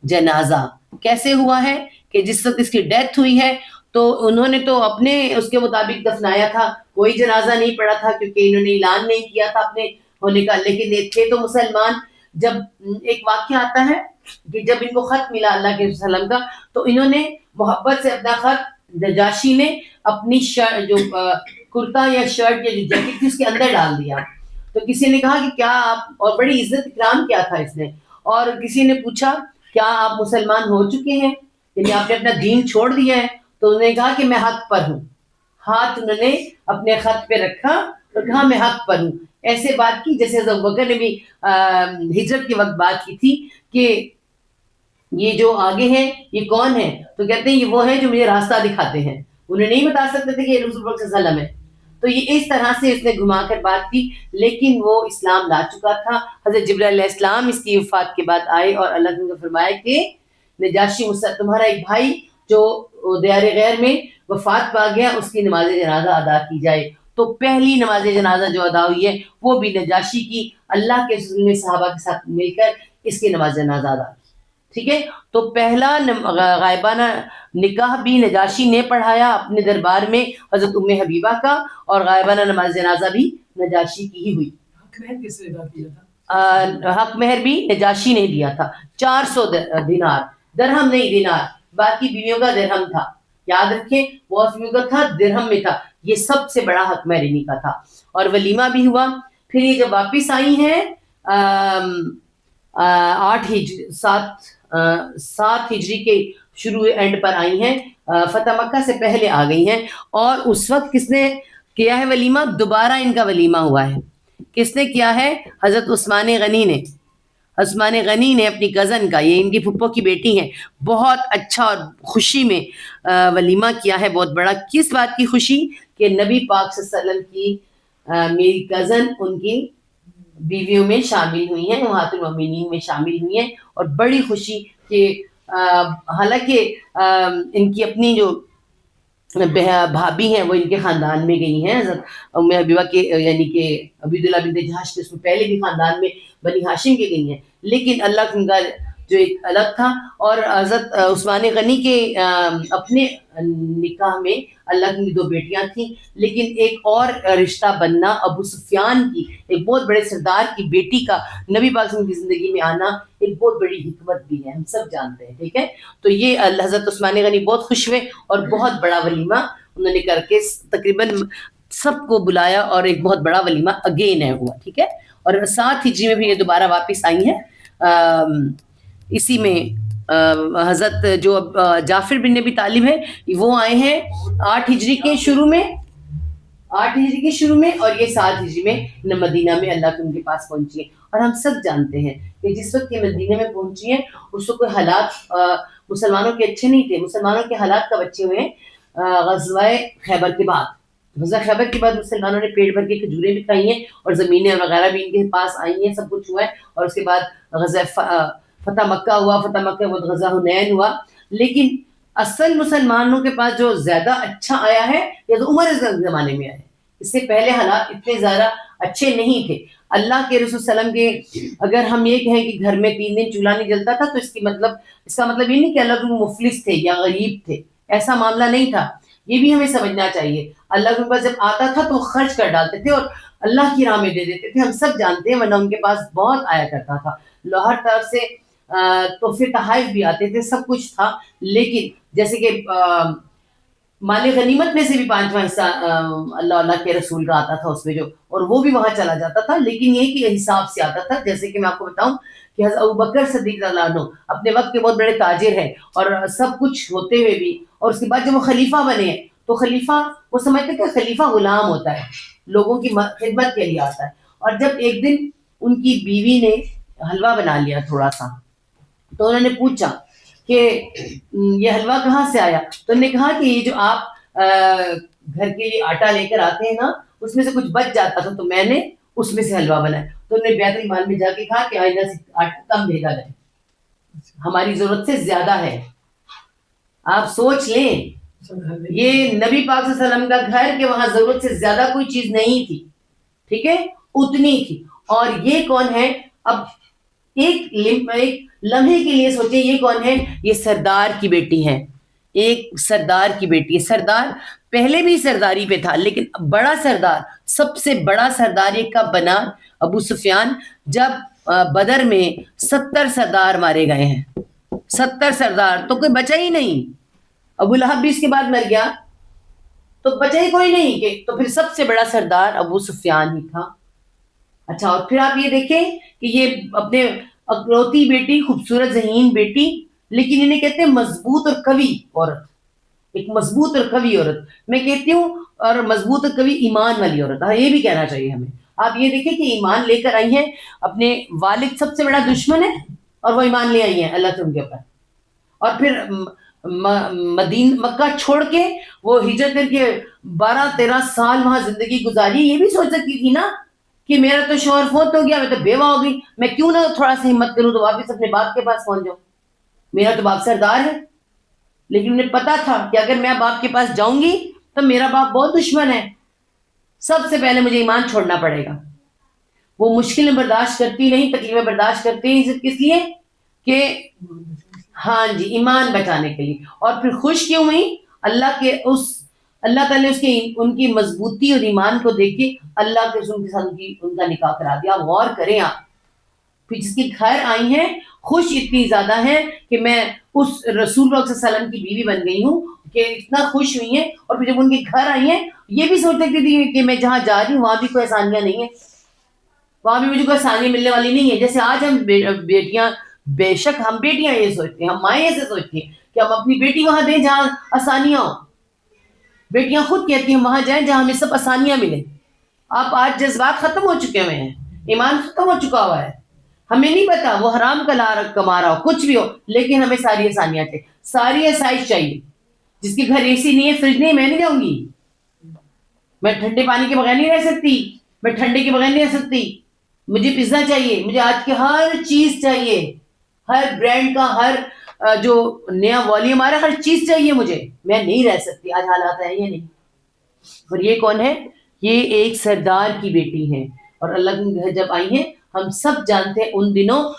A: جنازہ کیسے ہوا ہے کہ جس وقت اس کی ڈیتھ ہوئی ہے تو انہوں نے تو اپنے اس کے مطابق دفنایا تھا, کوئی جنازہ نہیں پڑا تھا, کیونکہ انہوں نے اعلان نہیں کیا تھا اپنے ہونے کا. لیکن یہ تھے تو مسلمان. جب ایک واقعہ آتا ہے کہ جب ان کو خط ملا اللہ کے وسلم کا, تو انہوں نے محبت سے اپنا خط نجاشی نے اپنی جو کرتا یا شرٹ یا جو جیکٹ تھی اس کے اندر ڈال دیا. تو کسی نے کہا کہ کیا آپ, اور بڑی عزت اکرام کیا تھا اس نے. اور کسی نے پوچھا کیا آپ مسلمان ہو چکے ہیں, یعنی آپ نے اپنا دین چھوڑ دیا ہے؟ تو انہوں نے کہا کہ میں حق پر ہوں. ہاتھ انہوں نے اپنے خط پہ رکھا اور کہا میں حق پر ہوں. ایسے بات کی جیسے حضرت ابوبکر نے بھی ہجرت کے وقت بات کی تھی کہ یہ جو آگے ہیں یہ کون ہے؟ تو کہتے ہیں یہ وہ ہیں جو مجھے راستہ دکھاتے ہیں. انہیں نہیں بتا سکتے تھے کہ یہ رسول اللہ صلی اللہ علیہ وسلم ہے. تو یہ اس طرح سے اس نے گھما کر بات کی, لیکن وہ اسلام لا چکا تھا. حضرت جبرائیل علیہ السلام اس کی وفات کے بعد آئے اور اللہ نے فرمایا کہ نجاشی تمہارا ایک بھائی جو دیار غیر میں وفات پا گیا, اس کی نماز جنازہ ادا کی جائے. تو پہلی نماز جنازہ جو ادا ہوئی ہے وہ بھی نجاشی کی, اللہ کے رسول نے صحابہ کے ساتھ مل کر اس کی نماز جنازہ ادا کی. ٹھیک ہے, تو پہلا غائبانہ نکاح بھی نجاشی نے پڑھایا اپنے دربار میں حضرت ام حبیبہ کا, اور غائبانہ نماز جنازہ بھی نجاشی کی ہی ہوئی.
B: کس نے ادا کیا تھا؟
A: حق مہر بھی نجاشی نے دیا تھا, 400 دینار, درہم نہیں دینار, باقی بیویوں کا درہم تھا. یاد رکھیں بہت بیویوں کا تھا, درہم میں تھا. یہ سب سے بڑا حق مہر انہی کا تھا. اور ولیمہ بھی ہوا. پھر یہ جب واپس آئی ہیں 7 ہجری کے شروع اینڈ پر آئی ہیں, فتح مکہ سے پہلے آ گئی ہیں. اور اس وقت کس نے کیا ہے ولیمہ؟ دوبارہ ان کا ولیمہ ہوا ہے. کس نے کیا ہے؟ حضرت عثمان غنی نے. عثمان غنی نے اپنی کزن کا, یہ ان کی پھپھو کی بیٹی ہیں, بہت اچھا اور خوشی میں ولیمہ کیا ہے بہت بڑا. کس بات کی خوشی؟ کہ نبی پاک صلی اللہ علیہ وسلم کی میری کزن ان کی بیویوں میں شامل ہوئی ہیں, امہات المؤمنین میں شامل ہوئی ہیں. اور بڑی خوشی کہ حالانکہ ان کی اپنی جو بھابھی ہیں وہ ان کے خاندان میں گئی ہیں, حضرت ام حبیبہ کے یعنی کہ عبیداللہ بنت جہش کے اس میں پہلے بھی خاندان میں بنی ہاشم کے گئی ہیں, لیکن اللہ کا جو ایک الگ تھا. اور حضرت عثمان غنی کے اپنے نکاح میں اللہ کی 2 بیٹیاں تھیں, لیکن ایک اور رشتہ بننا ابو سفیان کی, ایک بہت بڑے سردار کی بیٹی کا نبی پاک صلی اللہ علیہ وسلم کی زندگی میں آنا ایک بہت بڑی حکمت بھی ہے, ہم سب جانتے ہیں. ٹھیک ہے, تو یہ حضرت عثمان غنی بہت خوش ہوئے اور بہت بڑا ولیمہ انہوں نے کر کے تقریباً سب کو بلایا, اور ایک بہت بڑا ولیمہ اگین ہے ہوا. ٹھیک ہے, اور 7 ہجری میں بھی یہ دوبارہ واپس آئی ہیں. اسی میں حضرت جو جعفر بن ابی طالب ہے وہ آئے ہیں 8 ہجری کے شروع میں, 8 ہجری کے شروع میں, اور یہ 7 ہجری میں مدینہ میں اللہ کے ان کے پاس پہنچی ہیں. اور ہم سب جانتے ہیں کہ جس وقت یہ مدینہ میں پہنچی ہیں اس وقت کوئی حالات مسلمانوں کے اچھے نہیں تھے. مسلمانوں کے حالات کب اچھے ہوئے ہیں؟ غزوہ خیبر کے بعد. غزوہ خیبر کے بعد مسلمانوں نے پیٹ بھر کے کھجوریں بھی کھائی ہیں, اور زمینیں وغیرہ بھی ان کے پاس آئی ہیں, سب کچھ ہوا ہے. اور اس کے بعد غزوہ فتح مکہ ہوا, فتح مکہ کے بعد غزوہ حنین ہوا. لیکن اصل مسلمانوں کے پاس جو زیادہ اچھا آیا ہے یہ تو عمر کے زمانے میں آیا ہے. اس سے پہلے حالات اتنے زیادہ اچھے نہیں تھے. اللہ کے رسول صلی اللہ علیہ وسلم کے اگر ہم یہ کہیں کہ گھر میں 3 دن چولہا نہیں جلتا تھا تو اس کا مطلب یہ نہیں کہ اللہ کے مفلس تھے یا غریب تھے, ایسا معاملہ نہیں تھا. یہ بھی ہمیں سمجھنا چاہیے. اللہ کے پاس جب آتا تھا تو وہ خرچ کر ڈالتے تھے اور اللہ کی راہ میں دے دیتے تھے, ہم سب جانتے ہیں, ورنہ ان کے پاس بہت آیا کرتا تھا. ہر طرف سے تحفے تحائف بھی آتے تھے, سب کچھ تھا. لیکن جیسے کہ مال غنیمت میں سے بھی 5واں حصہ اللہ کے رسول کا آتا تھا اس میں جو, اور وہ بھی وہاں چلا جاتا تھا. لیکن یہ کہ حساب سے آتا تھا. جیسے کہ میں آپ کو بتاؤں کہ حضرت ابوبکر صدیق رضی اللہ عنہ اپنے وقت کے بہت بڑے تاجر ہیں, اور سب کچھ ہوتے ہوئے بھی, اور اس کے بعد جب وہ خلیفہ بنے ہیں تو خلیفہ وہ سمجھتے کہ خلیفہ غلام ہوتا ہے, لوگوں کی خدمت کے لیے آتا ہے. اور جب ایک دن ان کی بیوی نے حلوہ بنا لیا تھوڑا سا, تو انہوں نے پوچھا کہ یہ حلوہ کہاں سے آیا؟ تو انہوں نے کہا کہ یہ جو آپ گھر کے لیے آٹا لے کر آتے ہیں نا, اس میں سے کچھ بچ جاتا تھا تو میں نے اس میں سے حلوہ بنایا. تو انہوں نے بیت المال میں جا کے کہا کہ آئندہ سے آٹا کم بھیجا جائے, ہماری ضرورت سے زیادہ ہے. آپ سوچ لیں, یہ نبی پاک صلی اللہ علیہ وسلم کا گھر کہ وہاں ضرورت سے زیادہ کوئی چیز نہیں تھی. ٹھیک ہے, اتنی تھی. اور یہ کون ہے؟ اب ایک لمحے کے لیے سوچیں, یہ کون ہے؟ یہ سردار کی بیٹی ہے, ایک سردار کی بیٹی ہے. سردار پہلے بھی سرداری پہ تھا, لیکن بڑا سردار, سب سے بڑا سردار یہ کب بنا؟ ابو سفیان جب بدر میں 70 سردار مارے گئے ہیں. 70 سردار, تو کوئی بچا ہی نہیں. ابو لہب بھی اس کے بعد مر گیا تو بچا ہی کوئی نہیں, کہ تو پھر سب سے بڑا سردار ابو سفیان ہی تھا. اچھا, اور پھر آپ یہ دیکھیں کہ یہ اپنے اکلوتی بیٹی, خوبصورت ذہین بیٹی, لیکن انہیں کہتے ہیں مضبوط اور قوی عورت, ایک مضبوط اور قوی عورت. میں کہتی ہوں اور مضبوط اور قوی ایمان والی عورت, ہاں یہ بھی کہنا چاہیے ہمیں. آپ یہ دیکھیں کہ ایمان لے کر آئی ہیں, اپنے والد سب سے بڑا دشمن ہے اور وہ ایمان لے آئی ہیں اللہ کے ان کے اوپر, اور پھر مکہ چھوڑ کے وہ ہجرت کر کے 12-13 سال وہاں زندگی گزاری. یہ بھی سوچ سکتی تھی نا کہ میرا تو شوہر فوت ہو گیا, میں تو بیوہ ہو گئی, میں کیوں نہ تھوڑا سا ہمت کروں تو واپس اپنے باپ کے پاس پہنچ جاؤں, میرا تو باپ سردار ہے. لیکن انہیں پتا تھا کہ اگر میں باپ کے پاس جاؤں گی تو میرا باپ بہت دشمن ہے, سب سے پہلے مجھے ایمان چھوڑنا پڑے گا. وہ مشکلیں برداشت کرتی نہیں, تکلیفیں برداشت کرتی نہیں, صرف کس لیے کہ ہاں جی ایمان بچانے کے لیے. اور پھر خوش کیوں ہوئی؟ اللہ تعالیٰ نے ان کی مضبوطی اور ایمان کو دیکھ کے اللہ کے رسول کے ساتھ ان کا نکاح کرا دیا. غور کریں آپ, پھر جس کے گھر آئی ہیں خوش اتنی زیادہ ہیں کہ میں اس رسول اللہ صلی اللہ علیہ وسلم کی بیوی بن گئی ہوں, کہ اتنا خوش ہوئی ہیں. اور پھر جب ان کے گھر آئی ہیں یہ بھی سوچ سکتی تھی کہ میں جہاں جا رہی ہوں وہاں بھی کوئی آسانیاں نہیں ہیں, وہاں بھی مجھے کوئی آسانی ملنے والی نہیں ہے. جیسے آج ہم بیٹیاں, بے شک ہم بیٹیاں یہ سوچتی ہیں, ہم مائیں ایسے سوچتی ہیں کہ ہم اپنی بیٹی وہاں دیں جہاں آسانیاں ہوں. بیٹیاں خود کہتی ہیں وہاں جائیں جہاں ہمیں سب آسانیاں ملیں. آپ آج جذبات ختم ہو چکے ہوئے ہیں, ایمان ختم ہو چکا ہوا ہے. ہمیں نہیں پتا وہ حرام کما رہا ہو, کچھ بھی ہو, لیکن ہمیں ساری آسانیاں چاہیے, ساری آسائش چاہیے. جس کے گھر اے سی نہیں ہے, فریج نہیں, میں نہیں جاؤں گی. میں ٹھنڈے پانی کے بغیر نہیں رہ سکتی, میں ٹھنڈے کے بغیر نہیں رہ سکتی. مجھے پیزا چاہیے, مجھے آج کی ہر چیز چاہیے, ہر برانڈ کا, ہر جو نیا والیوم آ رہا ہے, ہر چیز چاہیے مجھے. میں نہیں رہ سکتی. آج حالات ہیں یہ نہیں. اور یہ کون ہے؟ یہ ایک سردار کی بیٹی ہے. اور اللہ کے گھر جب آئی ہیں ہم سب جانتے ہیں ان دنوں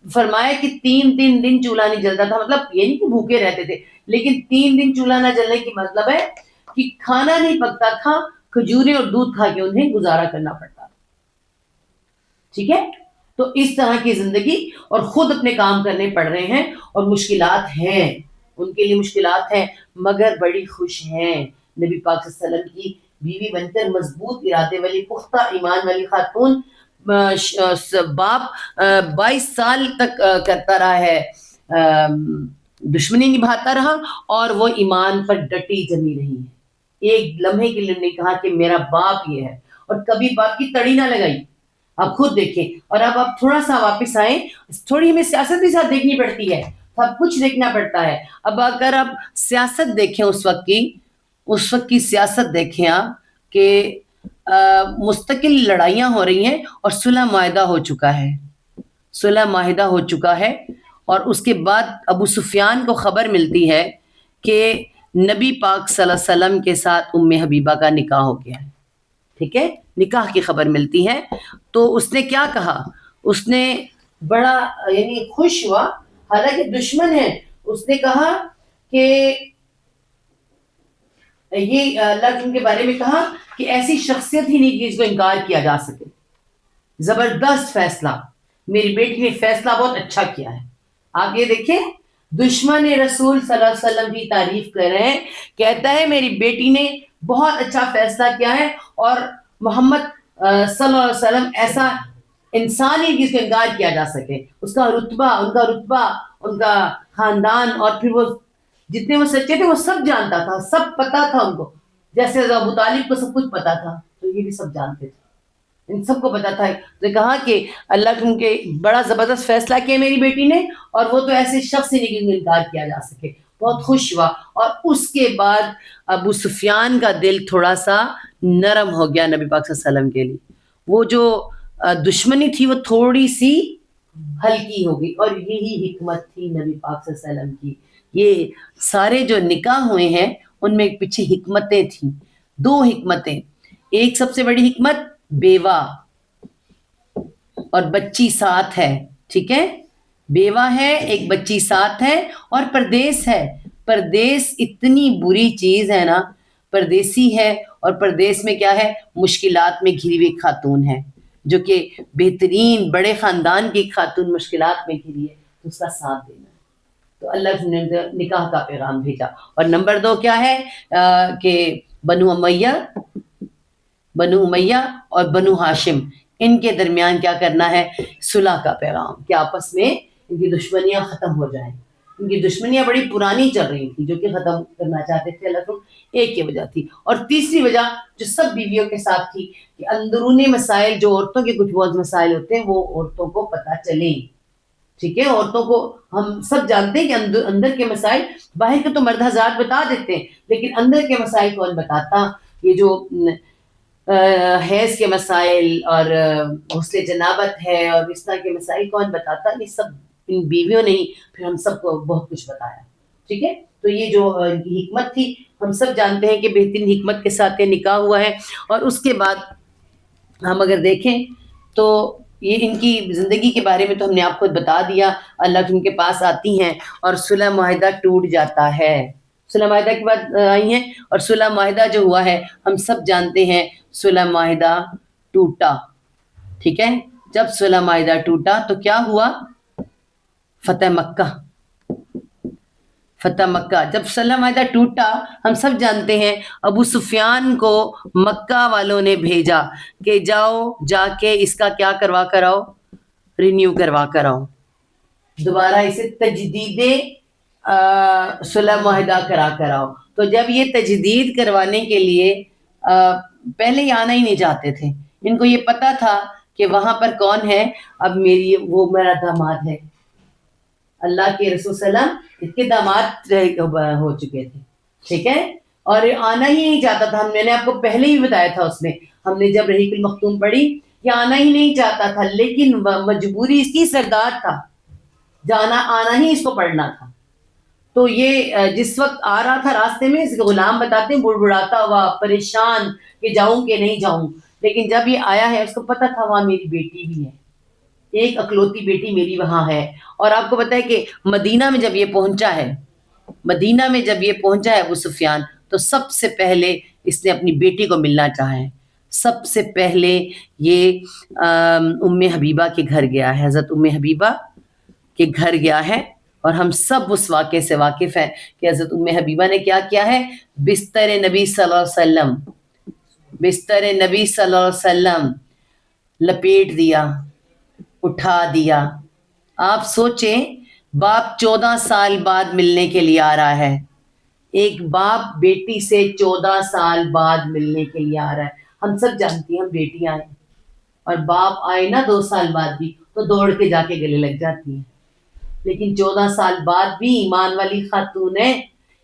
A: فرمایا کہ 3 دن چولہا نہیں جلتا تھا. مطلب یہ نہیں کہ بھوکے رہتے تھے, لیکن 3 دن چولہا نہ جلنے کی مطلب ہے کہ کھانا نہیں پکتا تھا, کھجوریں اور دودھ کھا کے انہیں گزارا کرنا پڑتا تھا. ٹھیک ہے, تو اس طرح کی زندگی, اور خود اپنے کام کرنے پڑ رہے ہیں, اور مشکلات ہیں ان کے لیے, مشکلات ہیں مگر بڑی خوش ہیں. نبی پاک صلی اللہ علیہ وسلم کی بیوی بن کر مضبوط ارادے والی, پختہ ایمان والی خاتون. باپ 22 سال تک کرتا رہا ہے, دشمنی نبھاتا رہا, اور وہ ایمان پر ڈٹی جمی رہی ہے. ایک لمحے کے لیے نے کہا کہ میرا باپ یہ ہے, اور کبھی باپ کی تڑی نہ لگائی. آپ خود دیکھیں. اور اب آپ تھوڑا سا واپس آئیں, تھوڑی ہمیں سیاست بھی ساتھ دیکھنی پڑتی ہے, سب کچھ دیکھنا پڑتا ہے. اب اگر آپ سیاست دیکھیں اس وقت کی سیاست دیکھیں آپ, کہ مستقل لڑائیاں ہو رہی ہیں اور صلح معاہدہ ہو چکا ہے. اور اس کے بعد ابو سفیان کو خبر ملتی ہے کہ نبی پاک صلی اللہ علیہ وسلم کے ساتھ ام حبیبہ کا نکاح ہو گیا ہے. ٹھیک ہے, نکاح کی خبر ملتی ہے. تو اس نے کیا کہا؟ اس نے بڑا یعنی خوش ہوا, حالانکہ دشمن ہے. اس نے کہا کہ یہ اللہ کے بارے میں کہا کہ ایسی شخصیت ہی نہیں جس کو انکار کیا جا سکے. زبردست فیصلہ, میری بیٹی نے فیصلہ بہت اچھا کیا ہے. آپ یہ دیکھیں, دشمن رسول صلی اللہ علیہ وسلم کی تعریف کر رہے ہیں, کہتا ہے میری بیٹی نے بہت اچھا فیصلہ کیا ہے, اور محمد صلی اللہ علیہ وسلم ایسا انسان ہی جس کو انکار کیا جا سکے. اس کا رتبہ, ان کا خاندان, اور پھر وہ جتنے وہ سچے تھے وہ سب جانتا تھا, سب پتا تھا ان کو. جیسے ابو طالب کو سب کچھ پتا تھا, تو یہ بھی سب جانتے تھے, ان سب کو پتا تھا. تو کہا کہ اللہ کے بڑا زبردست فیصلہ کیا میری بیٹی نے, اور وہ تو ایسے شخص ہی نہیں کہ انکار کیا جا سکے. بہت خوش ہوا. اور اس کے بعد ابو سفیان کا دل تھوڑا سا نرم ہو گیا نبی پاک صلی اللہ علیہ وسلم کے لیے. وہ جو دشمنی تھی وہ تھوڑی سی ہلکی ہو گئی. اور یہی حکمت تھی نبی پاک صلی اللہ علیہ وسلم کی. یہ سارے جو نکاح ہوئے ہیں ان میں پیچھے حکمتیں تھیں, 2 حکمتیں. ایک سب سے بڑی حکمت, بیوہ اور بچی ساتھ ہے. ٹھیک ہے, بیوہ ہے, ایک بچی ساتھ ہے, اور پردیس ہے. پردیس اتنی بری چیز ہے نا, پردیسی ہے, اور پردیس میں کیا ہے, مشکلات میں گھری ہوئی خاتون ہے, جو کہ بہترین بڑے خاندان کی خاتون مشکلات میں گھری ہے, تو اس کا ساتھ دینا ہے. تو اللہ نے نکاح کا پیغام بھیجا. اور نمبر 2 کیا ہے, کہ بنو امیہ اور بنو ہاشم, ان کے درمیان کیا کرنا ہے؟ صلح کا پیغام، کہ آپس میں ان کی دشمنیاں ختم ہو جائیں. ان کی دشمنیاں بڑی پرانی چل رہی تھیں جو کہ ختم کرنا چاہتے تھے اللہ تعالیٰ. ایک یہ وجہ تھی. اور تیسری وجہ جو سب بیویوں کے ساتھ تھی کہ اندرونی مسائل، جو عورتوں کے کچھ بہت مسائل ہوتے ہیں، وہ عورتوں کو پتہ چلیں. ٹھیک ہے، عورتوں کو ہم سب جانتے ہیں کہ اندر کے مسائل باہر کے تو مرد حضرات بتا دیتے ہیں، لیکن اندر کے مسائل کون بتاتا؟ یہ جو حیض کے مسائل اور غسل جنابت ہے اور اس طرح کے مسائل کون بتاتا؟ یہ سب ان بیویوں نے ہی پھر ہم سب کو بہت کچھ بتایا. ٹھیک ہے، تو یہ جو ان کی حکمت تھی، ہم سب جانتے ہیں کہ بہترین حکمت کے ساتھ یہ نکاح ہوا ہے. اور اس کے بعد ہم اگر دیکھیں تو یہ ان کی زندگی کے بارے میں تو ہم نے آپ کو بتا دیا. اللہ ان کے پاس آتی ہیں اور صلح معاہدہ ٹوٹ جاتا ہے. صلح معاہدہ کے بعد آئی ہیں اور صلح معاہدہ جو ہوا ہے ہم سب جانتے ہیں. صلح معاہدہ ٹوٹا. ٹھیک ہے، جب صلح معاہدہ ٹوٹا تو کیا ہوا؟ فتح مکہ. فتح مکہ. جب صلح معاہدہ ٹوٹا ہم سب جانتے ہیں ابو سفیان کو مکہ والوں نے بھیجا کہ جاؤ جا کے اس کا کیا کروا کر آؤ؟ رینیو کروا کر آؤ، دوبارہ اسے تجدید صلح معاہدہ کرا کر آؤ. تو جب یہ تجدید کروانے کے لیے پہلے ہی آنا ہی نہیں چاہتے تھے. ان کو یہ پتا تھا کہ وہاں پر کون ہے؟ اب وہ میرا داماد ہے. اللہ کے رسول صلی اللہ علیہ وسلم اس کے داماد ہو چکے تھے. ٹھیک ہے، اور آنا ہی نہیں چاہتا تھا. میں نے آپ کو پہلے ہی بتایا تھا، اس میں ہم نے جب رحیق المختوم پڑھی، یہ آنا ہی نہیں چاہتا تھا، لیکن مجبوری اس کی سردار تھا، آنا ہی اس کو پڑھنا تھا. تو یہ جس وقت آ رہا تھا راستے میں، اس کے غلام بتاتے ہیں بڑبڑاتا ہوا پریشان کہ جاؤں کہ نہیں جاؤں. لیکن جب یہ آیا ہے اس کو پتا تھا وہاں میری بیٹی بھی ہے، ایک اکلوتی بیٹی میری وہاں ہے. اور آپ کو پتا ہے کہ مدینہ میں جب یہ پہنچا ہے ابو سفیان، تو سب سے پہلے اس نے اپنی بیٹی کو ملنا چاہا ہے. سب سے پہلے یہ ام حبیبہ کے گھر گیا ہے، حضرت ام حبیبہ کے گھر گیا ہے. اور ہم سب اس واقعے سے واقف ہیں کہ حضرت ام حبیبہ نے کیا ہے؟ بستر نبی صلی اللہ علیہ وسلم لپیٹ دیا، اٹھا دیا. آپ سوچیں، باپ 14 سال بعد ملنے کے لیے آ رہا ہے. ایک باپ بیٹی سے 14 سال بعد ملنے کے لیے آ رہا ہے. ہم سب جانتی ہیں، ہم بیٹیاں آئیں اور باپ آئے نا 2 سال بعد بھی تو دوڑ کے جا کے گلے لگ جاتی ہیں. لیکن 14 سال بعد بھی ایمان والی خاتون نے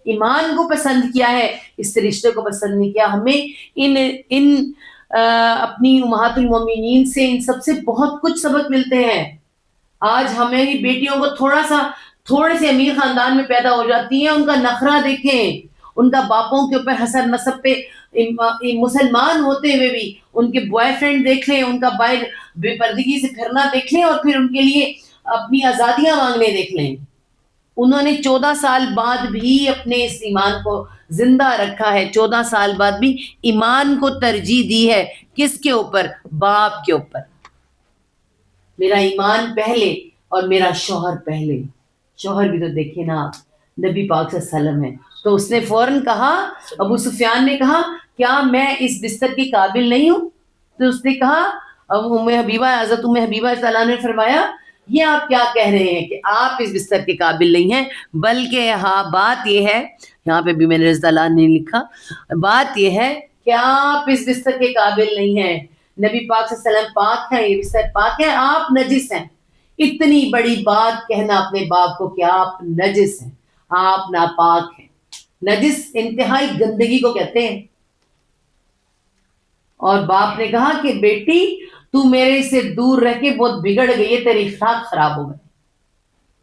A: ایمان کو پسند کیا ہے، اس رشتے کو پسند نہیں کیا. ہمیں ان اپنی امہات المومنین سے، ان سب سے بہت کچھ سبق ملتے ہیں. آج ہماری بیٹیوں کو تھوڑے سے امیر خاندان میں پیدا ہو جاتی ہیں، ان کا نخرہ دیکھیں، ان کا باپوں کے اوپر حسد نسب پہ، مسلمان ہوتے ہوئے بھی ان کے بوائے فرینڈ دیکھ لیں، ان کا باہر بے پردگی سے پھرنا دیکھ لیں، اور پھر ان کے لیے اپنی آزادیاں مانگنے دیکھ لیں. انہوں نے 14 سال بعد بھی اپنے اس ایمان کو زندہ رکھا ہے. 14 سال بعد بھی ایمان کو ترجیح دی ہے. کس کے اوپر؟ باپ کے اوپر. میرا ایمان پہلے اور میرا شوہر پہلے. شوہر بھی تو دیکھیں نا، نبی پاک صلی اللہ علیہ وسلم ہے. تو اس نے فوراً کہا، ابو سفیان نے کہا کیا میں اس بستر کی قابل نہیں ہوں؟ تو اس نے کہا، حضرت ام حبیبہ صلی اللہ عنہ نے فرمایا، یہ آپ کیا کہہ رہے ہیں کہ آپ اس بستر کے قابل نہیں ہیں؟ بلکہ ہاں، بات یہ ہے، یہاں پہ بھی میں نے رضی اللہ نے لکھا، بات یہ ہے کہ آپ اس بستر کے قابل نہیں ہیں. نبی پاک صلی اللہ علیہ وسلم پاک ہیں، یہ بستر پاک ہے، آپ نجس ہیں. اتنی بڑی بات کہنا اپنے باپ کو کہ آپ نجس ہیں، آپ ناپاک ہیں. نجس انتہائی گندگی کو کہتے ہیں. اور باپ نے کہا کہ بیٹی تو میرے سے دور رہ کے بہت بگڑ گئی ہے، تیری اخلاق خراب ہو گئے.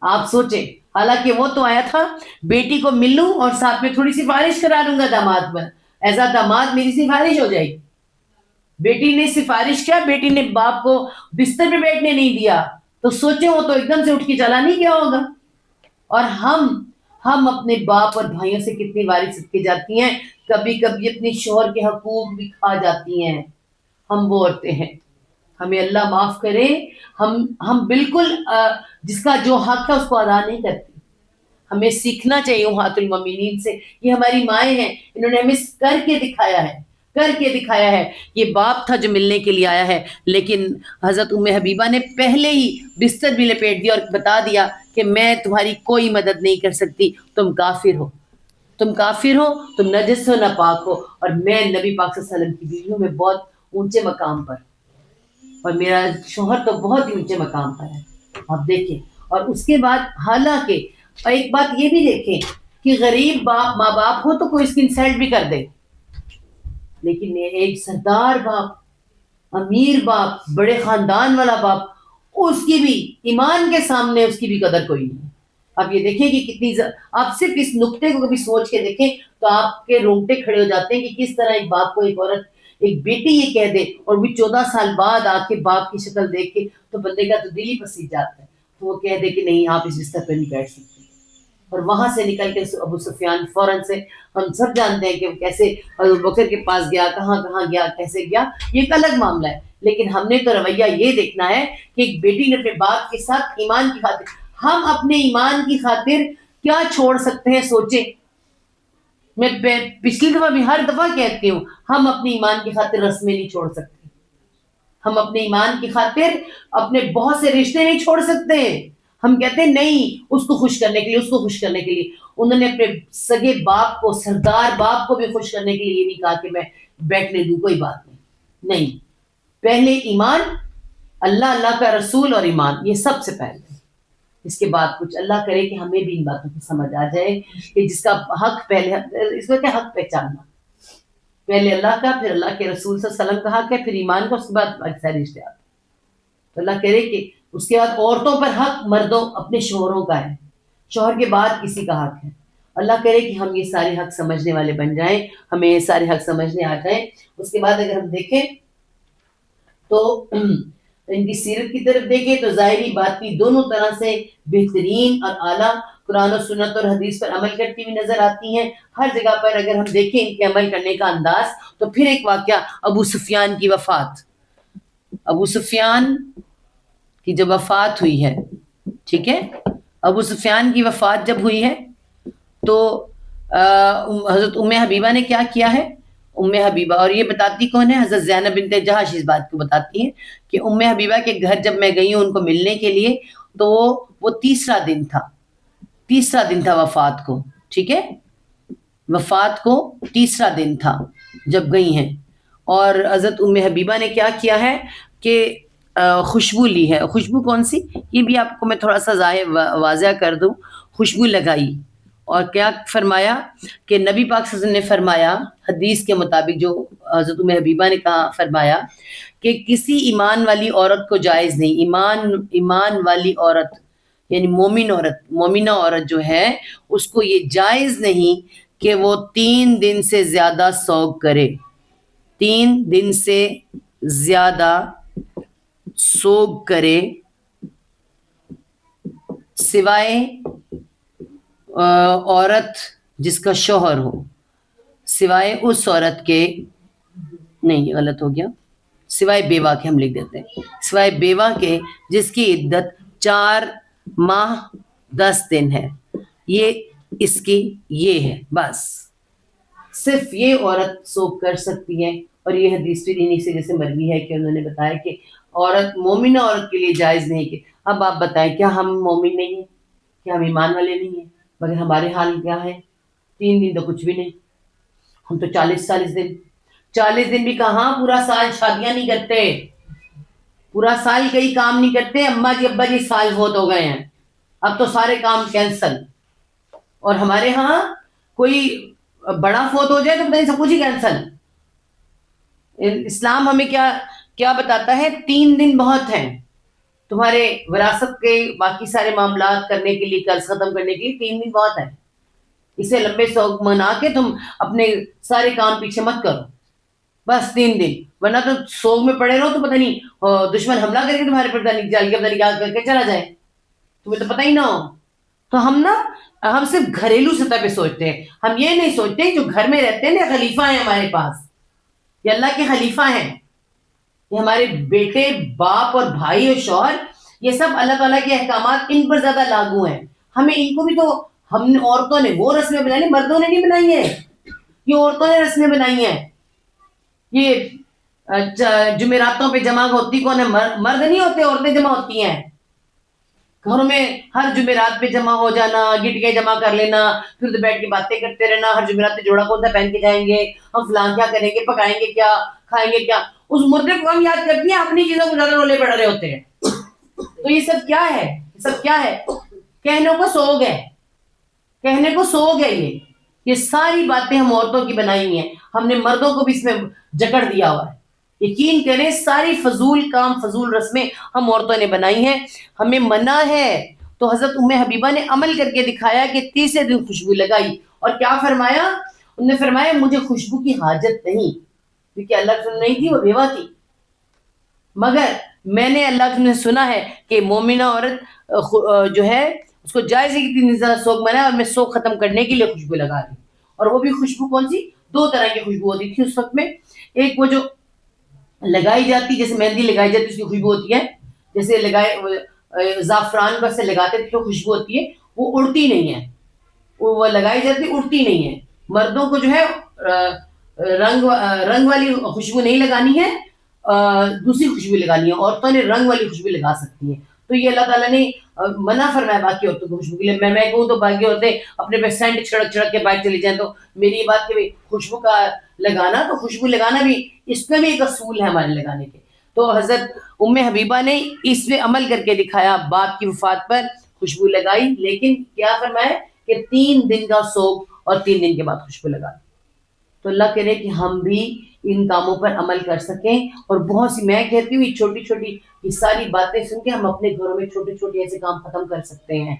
A: آپ سوچیں، حالانکہ وہ تو آیا تھا بیٹی کو مل لوں اور ساتھ میں تھوڑی سفارش کرا لوں گا داماد پر، ایسا داماد میری سفارش ہو جائے گی. بیٹی نے سفارش کیا، بیٹی نے باپ کو بستر پہ بیٹھنے نہیں دیا. تو سوچیں وہ تو ایک دم سے اٹھ کے چلا نہیں گیا ہوگا. اور ہم اپنے باپ اور بھائیوں سے کتنی باری صدقے جاتی ہیں، کبھی کبھی اپنے شوہر کے حقوق بھی کھا جاتی ہیں. ہم وہ عورتیں ہیں، ہمیں اللہ معاف کرے، ہم بالکل جس کا جو حق ہے اس کو ادا نہیں کرتی. ہمیں سیکھنا چاہیے امہات المومنین سے. یہ ہماری مائیں ہیں، انہوں نے ہمیں کر کے دکھایا ہے. کر کے دکھایا ہے. یہ باپ تھا جو ملنے کے لیے آیا ہے، لیکن حضرت ام حبیبہ نے پہلے ہی بستر بھی لپیٹ دیا اور بتا دیا کہ میں تمہاری کوئی مدد نہیں کر سکتی، تم کافر ہو، تم کافر ہو، تم نجس ہو، ناپاک ہو، اور میں نبی پاک صلی اللہ علیہ وسلم کی بیویوں میں بہت اونچے مقام پر، اور میرا شوہر تو بہت ہی اونچے مقام پر ہے. آپ دیکھیں. اور اس کے بعد حالانکہ ایک بات یہ بھی دیکھیں کہ غریب باپ ماں باپ ہو تو کوئی اس کی انسلٹ بھی کر دے، لیکن ایک سردار باپ، امیر باپ، بڑے خاندان والا باپ، اس کی بھی ایمان کے سامنے اس کی بھی قدر کوئی نہیں. آپ یہ دیکھیں کہ کتنی آپ صرف اس نقطے کو کبھی سوچ کے دیکھیں تو آپ کے رونگٹے کھڑے ہو جاتے ہیں کہ کس طرح ایک باپ کو ایک عورت، ایک بیٹی یہ کہہ دے، اور بھی 14 سال بعد آ کے باپ کی شکل دیکھ کے تو بندے کا تو دل ہی پسیج جاتا ہے، تو وہ کہہ دے کہ نہیں آپ اس بستر پہ نہیں بیٹھ سکتے. اور وہاں سے نکل کے ابو سفیان فوراً سے، ہم سب جانتے ہیں کہ وہ کیسے ابو بکر کے پاس گیا، کہاں کہاں گیا، کیسے گیا، یہ ایک الگ معاملہ ہے. لیکن ہم نے تو رویہ یہ دیکھنا ہے کہ ایک بیٹی نے اپنے باپ کے ساتھ ایمان کی خاطر، ہم اپنے ایمان کی خاطر کیا چھوڑ سکتے ہیں سوچیں. میں پچھلی دفعہ بھی ہر دفعہ کہتی ہوں، ہم اپنی ایمان کی خاطر رسمیں نہیں چھوڑ سکتے، ہم اپنے ایمان کی خاطر اپنے بہت سے رشتے نہیں چھوڑ سکتے. ہم کہتے ہیں نہیں اس کو خوش کرنے کے لیے، اس کو خوش کرنے کے لیے. انہوں نے اپنے سگے باپ کو، سردار باپ کو بھی خوش کرنے کے لیے یہ نہیں کہا کہ میں بیٹھنے دوں، کوئی بات نہیں. پہلے ایمان، اللہ، اللہ کا رسول اور ایمان، یہ سب سے پہلے. اس کے بعد کچھ. اللہ کرے کہ ہمیں بھی ان باتوں کی سمجھ آ جائے کہ جس کا حق پہلے، اس کو کیا حق پہچاننا، پہلے اللہ کا، پھر اللہ کے رسول صلی اللہ علیہ وسلم کا حق ہے، پھر ایمان کا، اس کے بعد سارے رشتے آتے. تو اللہ کرے کہ اس کے بعد عورتوں پر حق مردوں اپنے شوہروں کا ہے، شوہر کے بعد کسی کا حق ہے. اللہ کرے کہ ہم یہ سارے حق سمجھنے والے بن جائیں، ہمیں یہ سارے حق سمجھنے آ جائیں. اس کے بعد اگر ہم دیکھیں تو ان کی سیرت کی طرف دیکھیں تو ظاہری باطنی دونوں طرح سے بہترین اور اعلیٰ، قرآن و سنت اور حدیث پر عمل کرتی ہوئی نظر آتی ہیں. ہر جگہ پر اگر ہم دیکھیں ان کے عمل کرنے کا انداز، تو پھر ایک واقعہ ابو سفیان کی وفات. ابو سفیان کی جب وفات ہوئی ہے، ٹھیک ہے، ابو سفیان کی وفات جب ہوئی ہے تو حضرت ام حبیبہ نے کیا کیا ہے. ام حبیبہ، اور یہ بتاتی کون ہے؟ حضرت زینب بنت جہش اس بات کو بتاتی ہے کہ ام حبیبہ کے گھر جب میں گئی ہوں ان کو ملنے کے لیے تو وہ تیسرا دن تھا وفات کو، ٹھیک ہے، وفات کو تیسرا دن تھا جب گئی ہیں. اور حضرت ام حبیبہ نے کیا کیا ہے کہ خوشبو لی ہے. خوشبو کون سی؟ یہ بھی آپ کو میں تھوڑا سا واضح کر دوں. خوشبو لگائی اور کیا فرمایا کہ نبی پاک صلی اللہ علیہ وسلم نے فرمایا، حدیث کے مطابق جو حضرت ام حبیبہ نے کہا، فرمایا کہ کسی ایمان والی عورت کو جائز نہیں، ایمان والی عورت یعنی مومنہ عورت جو ہے اس کو یہ جائز نہیں کہ وہ 3 دن سے زیادہ سوگ کرے، 3 دن سے زیادہ سوگ کرے، سوائے عورت جس کا شوہر ہو، سوائے اس عورت کے، نہیں یہ غلط ہو گیا، سوائے بیوہ کے، ہم لکھ دیتے ہیں سوائے بیوہ کے جس کی عدت 4 ماہ 10 دن ہے. یہ اس کی یہ ہے، بس صرف یہ عورت سوگ کر سکتی ہے. اور یہ حدیث بھی انہی سے جیسے مروی ہے کہ انہوں نے بتایا کہ عورت، مومنہ عورت کے لیے جائز نہیں. کہ اب آپ بتائیں کیا ہم مومن نہیں ہیں؟ کیا ہم ایمان والے نہیں ہیں؟ مگر ہمارے حال کیا ہے؟ 3 دن تو کچھ بھی نہیں، ہم تو 40 دن بھی کہاں، پورا سال شادیاں نہیں کرتے، پورا سال کئی کام نہیں کرتے. اماں جی ابا جی سال فوت ہو گئے ہیں، اب تو سارے کام کینسل. اور ہمارے ہاں کوئی بڑا فوت ہو جائے تو پتہ نہیں سب کچھ ہی کینسل. اسلام ہمیں کیا بتاتا ہے؟ 3 دن بہت ہیں تمہارے وراثت کے باقی سارے معاملات کرنے کے لیے، قرض ختم کرنے کے لیے 3 دن بہت ہیں. اسے لمبے سوگ منا کے تم اپنے سارے کام پیچھے مت کرو، بس 3 دن، ورنہ تو سوگ میں پڑے رہو تو پتہ نہیں دشمن حملہ کر کے تمہارے پر یاد کر کے چلا جائے، تمہیں تو پتہ ہی نہ ہو. تو ہم صرف گھریلو سطح پہ سوچتے ہیں، ہم یہ نہیں سوچتے جو گھر میں رہتے ہیں نا، خلیفہ ہیں ہمارے پاس، یہ اللہ کے خلیفہ ہیں، یہ ہمارے بیٹے، باپ اور بھائی اور شوہر، یہ سب اللہ تعالیٰ کے احکامات ان پر زیادہ لاگو ہیں. ہمیں ان کو بھی تو، ہم نے عورتوں نے وہ رسمیں بنائی، مردوں نے نہیں بنائی ہیں، یہ عورتوں نے رسمیں بنائی ہیں. یہ جمعراتوں پہ جمع ہوتی کون ہے؟ مرد نہیں ہوتے، عورتیں جمع ہوتی ہیں گھروں میں. ہر جمعرات پہ جمع ہو جانا، گٹیاں جمع کر لینا، پھر ادھر بیٹھ کے باتیں کرتے رہنا. ہر جمعرات پہ جوڑا کون سا پہن کے جائیں گے، ہم فلاں کیا کریں گے، پکائیں گے کیا، کھائیں گے کیا. اس مردے کو ہم یاد کرتی ہیں، اپنی چیزوں کو زیادہ رولے پڑ رہے ہوتے ہیں. تو یہ سب کیا ہے؟ یہ سب کیا ہے؟ کہنے کو سوگ ہے، کہنے کو سوگ ہے. یہ ساری باتیں ہم عورتوں کی بنائی ہوئی ہیں، ہم نے مردوں کو بھی اس میں جکڑ دیا ہوا ہے. یقین کریں ساری فضول کام، فضول رسمیں ہم عورتوں نے بنائی ہیں. ہمیں منع ہے تو حضرت ام حبیبہ نے عمل کر کے دکھایا کہ تیسرے دن خوشبو لگائی. اور کیا فرمایا؟ انہوں نے فرمایا مجھے خوشبو کی حاجت نہیں، کیونکہ اللہ کی نہیں تھی، وہ بیوہ تھی. مگر میں نے اللہ نے سنا ہے کہ مومنہ عورت جو ہے اس کو جائز ہے کہ 3 دن زیادہ سوگ منائے، اور میں سوگ ختم کرنے کے لیے خوشبو لگا رہی. اور وہ بھی خوشبو کون سی؟ 2 طرح کی خوشبو ہوتی تھی اس وقت میں. ایک وہ جو لگائی جاتی، جیسے مہندی لگائی جاتی اس کی خوشبو ہوتی ہے، جیسے لگائے زعفران پر سے لگاتے تھے تو خوشبو ہوتی ہے، وہ اڑتی نہیں ہے، وہ لگائی جاتی اڑتی نہیں ہے. مردوں کو جو ہے رنگ والی خوشبو نہیں لگانی ہے، دوسری خوشبو لگانی ہے. عورتوں نے رنگ والی خوشبو لگا سکتی ہیں. تو یہ اللہ تعالیٰ نے منع فرمایا باقی عورتوں کو خوشبو کے لیے. میں کہوں تو باقی عورتیں اپنے پہ سینٹ چھڑک چھڑک کے باہر چلی جائیں. تو میری یہ بات کہ خوشبو کا لگانا، تو خوشبو لگانا بھی اس میں بھی ایک اصول ہے ہمارے لگانے کے. تو حضرت ام حبیبہ نے اس پہ عمل کر کے دکھایا، باپ کی وفات پر خوشبو لگائی، لیکن کیا فرمایا کہ 3 دن کا سوگ اور 3 دن کے بعد خوشبو لگائی. تو اللہ کرے کہ ہم بھی ان کاموں پر عمل کر سکیں. اور بہت سی، میں کہتی ہوں یہ چھوٹی چھوٹی یہ ساری باتیں سن کے ہم اپنے گھروں میں چھوٹے چھوٹے ایسے کام ختم کر سکتے ہیں.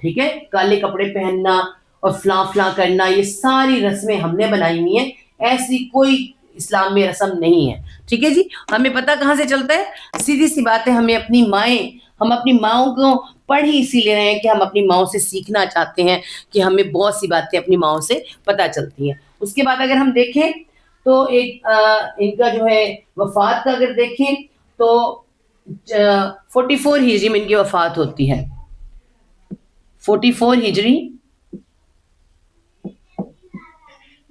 A: ٹھیک ہے، کالے کپڑے پہننا اور فلاں فلاں کرنا، یہ ساری رسمیں ہم نے بنائی ہوئی ہیں، ایسی کوئی اسلام میں رسم نہیں ہے. ٹھیک ہے جی. ہمیں پتہ کہاں سے چلتا ہے؟ سیدھی سی بات ہے، ہمیں ہم اپنی ماؤں کو پڑھ ہی اسی لیے رہے ہیں کہ ہم اپنی ماؤں سے سیکھنا چاہتے ہیں، کہ ہمیں بہت سی باتیں اپنی ماؤں سے پتہ چلتی ہیں. اس کے بعد اگر ہم دیکھیں تو ایک ان کا جو ہے وفات کا اگر دیکھیں تو 44 ہجری میں ان کی وفات ہوتی ہے. 44 ہجری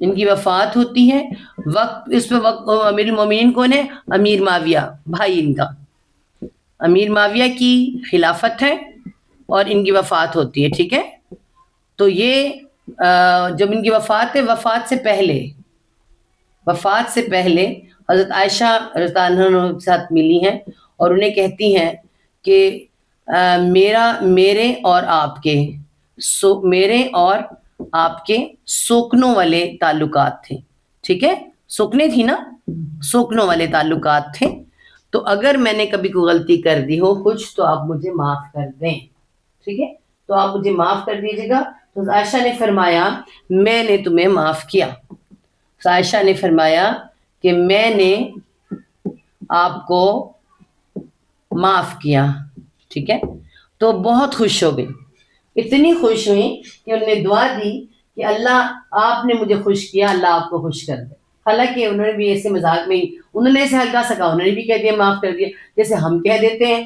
A: ان کی وفات ہوتی ہے. وقت اس وقت امیر المومنین کون ہے؟ امیر معاویہ، بھائی ان کا. امیر معاویہ کی خلافت ہے اور ان کی وفات ہوتی ہے. ٹھیک ہے. تو یہ جب ان کی وفات ہے، وفات سے پہلے حضرت عائشہ رضی اللہ عنہا کے ساتھ ملی ہیں اور انہیں کہتی ہیں کہ میرے اور آپ کے سوکنوں والے تعلقات تھے. ٹھیک ہے، سوکنے تھی نا، سوکنوں والے تعلقات تھے. تو اگر میں نے کبھی کوئی غلطی کر دی ہو کچھ تو آپ مجھے معاف کر دیں. ٹھیک ہے، تو آپ مجھے معاف کر دیجیے گا. تو عائشہ نے فرمایا میں نے تمہیں معاف کیا. عائشہ نے فرمایا کہ میں نے آپ کو معاف کیا. ٹھیک ہے، تو بہت خوش ہو گئی، اتنی خوش ہوئی کہ انہوں نے دعا دی کہ اللہ آپ نے مجھے خوش کیا، اللہ آپ کو خوش کر دے. حالانکہ انہوں نے بھی ایسے مذاق میں انہوں نے ایسے ہلکا سکا، انہوں نے بھی کہہ دیا معاف کر دیا، جیسے ہم کہہ دیتے ہیں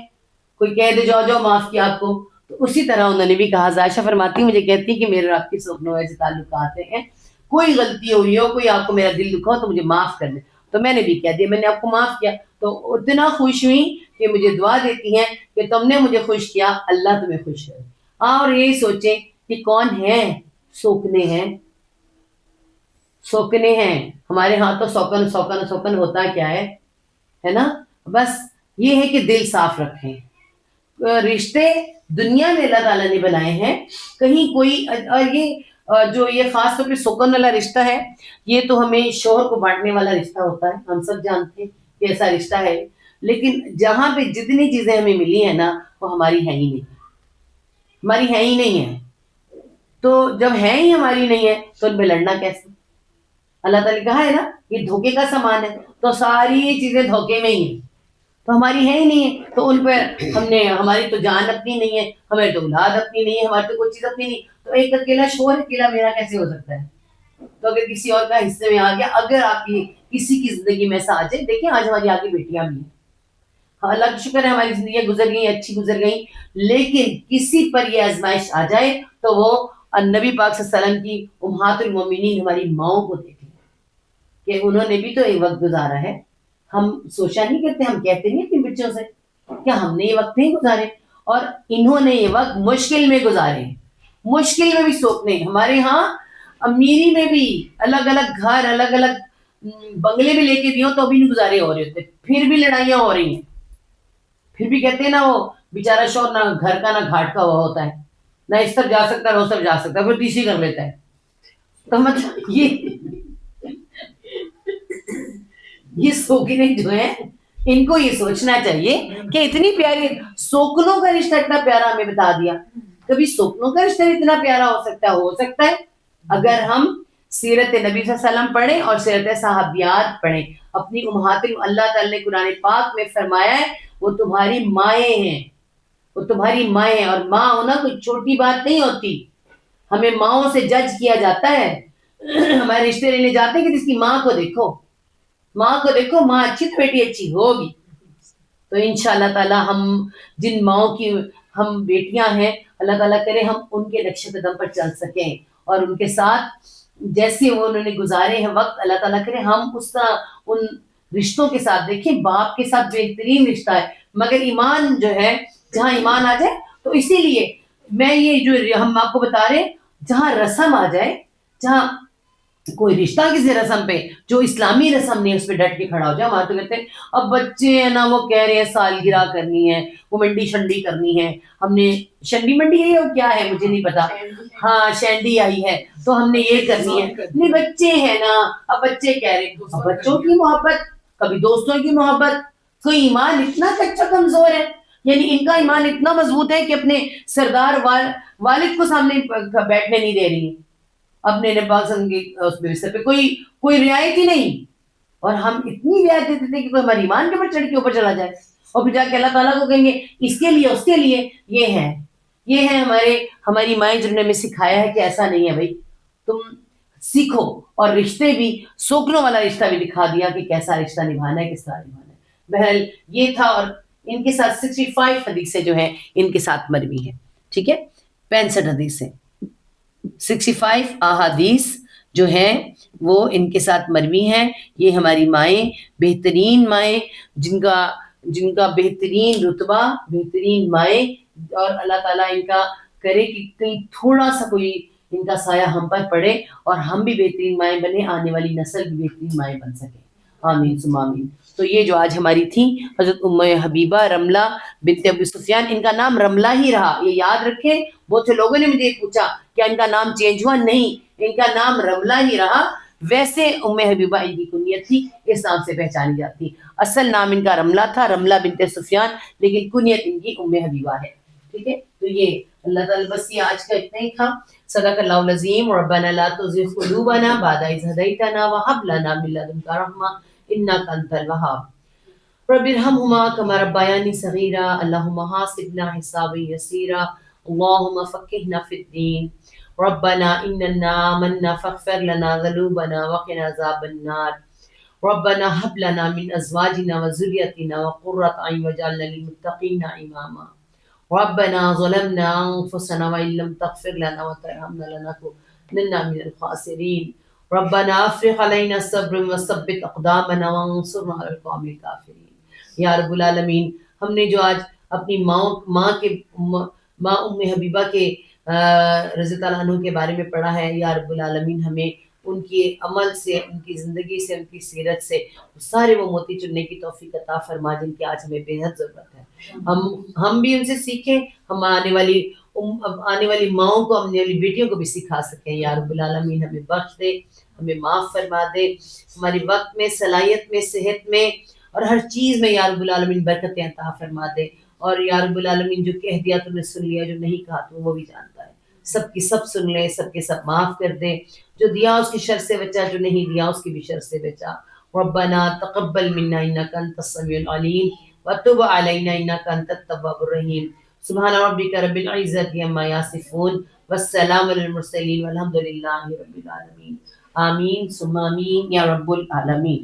A: کوئی کہہ دے جاؤ معاف کیا آپ کو. تو اسی طرح انہوں نے بھی کہا. عائشہ فرماتی مجھے کہتی کہ میرے اور آپ کے سوکنوں ایسے تعلقات ہیں، کوئی غلطی ہوئی ہو، کوئی آپ کو میرا دل دکھا ہو تو مجھے معاف کر دیں. تو میں نے بھی کہہ دیا میں نے آپ کو معاف کیا. تو اتنا خوش ہوئی کہ مجھے دعا دیتی ہیں کہ تم نے مجھے خوش کیا، اللہ تمہیں خوش کرے. اور یہی سوچیں کہ کون ہیں سوکنے ہیں، سوکنے ہیں. ہمارے ہاں تو سوکن ہوتا کیا ہے نا. بس یہ ہے کہ دل صاف رکھیں. رشتے دنیا میں اللہ تعالیٰ نے بنائے ہیں، کہیں کوئی اور یہ خاص طور پہ سوکن والا رشتہ ہے، یہ تو ہمیں شوہر کو بانٹنے والا رشتہ ہوتا ہے. ہم سب جانتے ہیں کہ ایسا رشتہ ہے. لیکن جہاں پہ جتنی چیزیں ہمیں ملی ہیں نا وہ ہماری ہیں ہی نہیں، ہماری ہیں ہی نہیں ہے. تو جب ہیں ہی ہماری نہیں ہے تو ان پہ لڑنا کیسے؟ اللہ تعالیٰ نے کہا ہے نا یہ دھوکے کا سامان ہے. تو ساری چیزیں دھوکے میں ہی ہیں، تو ہماری ہے ہی نہیں ہے. تو ان پہ ہماری تو جان اپنی نہیں ہے، ہماری تو اولاد اپنی نہیں ہے، ہماری تو کوئی چیز اپنی نہیں. تو ایک اکیلا شوہر اکیلا میرا کیسے ہو سکتا ہے؟ تو اگر کسی اور کا حصے میں آ گیا، اگر آپ کی کسی کی زندگی میں ایسا آ جائے، دیکھیں آج ہماری آگے بیٹیاں بھی ہیں، اللہ کا شکر ہے ہماری زندگیاں گزر گئی، اچھی گزر گئی. لیکن کسی پر یہ آزمائش آ جائے تو وہ نبی پاک صلی اللہ علیہ وسلم کی امہات المومنین ہماری ماؤں کو دیکھ لیں. کہ انہوں نے بھی تو ایک وقت گزارا ہے. ہم سوچا نہیں کرتے, ہم کہتے نہیں اپنے بچوں سے کیا ہم نے یہ وقت نہیں گزارے, اور انہوں نے یہ وقت مشکل میں گزارے ہیں, مشکل میں بھی سوکنے. ہمارے ہاں امیری میں بھی الگ الگ گھر, الگ الگ بنگلے بھی لے کے دیو تو بھی نہیں گزارے ہو رہے ہوتے, پھر بھی لڑائیاں ہو رہی ہیں, پھر بھی کہتے ہیں نا وہ بیچارہ شوہر نہ گھر کا نہ گھاٹ کا ہوا ہوتا ہے, نہ اس طرف جا سکتا نہ اس طرف جا سکتا, پھر تیسری کر لیتا ہے. تو مطلب یہ سوکنے جو ہے ان کو یہ سوچنا چاہیے کہ اتنی پیاری سوکنوں کا رشتہ اتنا پیارا ہمیں بتا دیا. کبھی سوکنوں کا رشتہ اتنا پیارا ہو سکتا ہے اگر ہم سیرت نبی صلی اللہ علیہ وسلم پڑھیں اور سیرت صحابیات پڑھیں. اپنی امہات, اللہ تعالی نے قرآن پاک میں فرمایا ہے وہ تمہاری مائیں ہیں, وہ تمہاری مائیں ہیں, اور ماں ہونا کوئی چھوٹی بات نہیں ہوتی. ہمیں ماؤں سے جج کیا جاتا ہے, ہمارے رشتے لینے جاتے ہیں کہ جس کی ماں کو دیکھو, ماں کو دیکھو, ماں اچھی تو بیٹی اچھی ہوگی. تو انشاءاللہ تعالی ہم جن ماؤں کی ہم بیٹیاں ہیں, اللہ تعالیٰ کرے ہم ان کے نقش قدم پر چل سکیں, اور ان کے ساتھ جیسے وہ انہوں نے گزارے ہیں وقت, اللہ تعالیٰ کرے ہم اس طرح ان رشتوں کے ساتھ دیکھیں. باپ کے ساتھ بہترین رشتہ ہے, مگر ایمان جو ہے جہاں ایمان آ جائے, تو اسی لیے میں یہ جو ہم آپ کو بتا رہے ہیں, جہاں رسم آ جائے, جہاں کوئی رشتہ کسی رسم پہ جو اسلامی رسم نہیں, اس پہ ڈٹ کے کھڑا ہو جائے. ہمارے تو کہتے ہیں اب بچے ہیں نا, وہ کہہ رہے ہیں سالگرہ کرنی ہے, وہ منڈی شنڈی کرنی ہے, ہم نے شنڈی منڈی ہے اور کیا ہے مجھے نہیں پتا, ہاں شینڈی آئی ہے تو ہم نے یہ کرنی ہے. نہیں بچے ہیں نا, اب بچے کہہ رہے ہیں, بچوں کی محبت, کبھی دوستوں کی محبت. کوئی ایمان اتنا کچا کمزور ہے, یعنی ان کا ایمان اتنا مضبوط ہے کہ اپنے سردار والد کو سامنے بیٹھنے نہیں دے رہی, اپنے نباز اس بستر پہ کوئی رعایت ہی نہیں. اور ہم اتنی رعایت دیتے تھے کہ کوئی ہمارے ایمان کے اوپر چڑھ کے اوپر چلا جائے, اور پھر جا کے اللہ تعالیٰ کو کہیں گے اس کے لیے اس کے لیے. یہ ہے ہماری مائیں جنہوں نے ہمیں سکھایا ہے کہ ایسا نہیں ہے بھائی, تم سیکھو. اور رشتے بھی, سوکنوں والا رشتہ بھی دکھا دیا کہ کیسا رشتہ نبھانا ہے, کس طرح نبھانا ہے. بہرحال یہ تھا, اور ان کے ساتھ 65 حدیثیں جو ہیں ان کے ساتھ مروی ہیں. ٹھیک ہے, 65 حدیثیں, 65 احادیث جو ہیں وہ ان کے ساتھ مروی ہیں. یہ ہماری مائیں, بہترین مائیں, جن کا بہترین رتبہ, بہترین مائیں, اور اللہ تعالیٰ ان کا کرے کہ کہیں تھوڑا سا کوئی ان کا سایہ ہم پر پڑے, اور ہم بھی بہترین مائیں بنے, آنے والی نسل بھی بہترین مائیں بن سکے. آمین ثم آمین. تو یہ جو آج ہماری تھی حضرت ام حبیبہ رملہ بنت ابی سفیان, ان کا نام رملہ ہی رہا, یہ یاد رکھیں. بہت سے لوگوں نے مجھے پوچھا کیا ان کا نام چینج ہوا, نہیں, ان کا نام رملہ ہی رہا. ویسے ام حبیبہ ان کی کنیت تھی, اس نام سے پہچانی جاتی. اصل نام ان کا رملہ تھا, رملہ بنت سفیان, لیکن کنیت ان کی ام حبیبہ ہے. ٹھیک ہے, تو یہ اللہ تعالیٰ بس یہ آج کا اتنا ہی تھا. صدق اللہ العظیم. ربنا لا تزغ قلوبنا بعد إذ هديتنا وهب لنا من لدنك رحمة إنك أنت الوهاب. رب ارحمهما كما ربياني صغيرا. اللهم حاسبنا حسابا يسيرا. اللهم فقهنا في الدين. ربنا إننا آمنا فاغفر لنا ذنوبنا وقنا عذاب النار. ربنا هب لنا من أزواجنا وذريتنا وقرة أعين واجعلنا للمتقين إماما. ربنا ظلمنا أنفسنا وإن لم تغفر لنا وترحمنا لنكونن من الخاسرين. ربنا افرغ علينا الصبر وثبت أقدامنا وانصرنا على القوم الكافرين. یا رب العالمین, ہم نے جو آج اپنی ماں ام حبیبہ کے رضی اللہ عنہ کے بارے میں پڑھا ہے, یا رب العالمین ہمیں ان کی عمل سے, ان کی زندگی سے, ان کی سیرت سے سارے وہ موتی چننے کی توفیق عطا فرما جن کی آج ہمیں بے حد ضرورت ہے. ہم بھی ان سے سیکھیں, ہم آنے والی ماؤں کو, آنے والی بیٹیوں کو بھی سکھا سکیں. یا رب العالمین ہمیں بخش دے, ہمیں معاف فرما دے, ہماری وقت میں, صلاحیت میں, صحت میں اور ہر چیز میں یا رب العالمین برکتیں عطا فرما دے. اور یا رب العالمین جو کہہ دیا تم نے سن لیا, جو نہیں کہا تو وہ بھی جانتا ہے. سب کی سب سن لے, سب کے سب معاف کر دے. جو دیا اس کی شر سے بچا, جو نہیں دیا اس کی بھی شر سے بچا. ربنا تقبل منا انك انت السميع العليم وتب علينا انك انت التواب الرحيم. سبحان ربك رب العزة عما يصفون والسلام على المرسلين والحمد لله رب العالمين. آمین ثم آمین یا رب العالمین.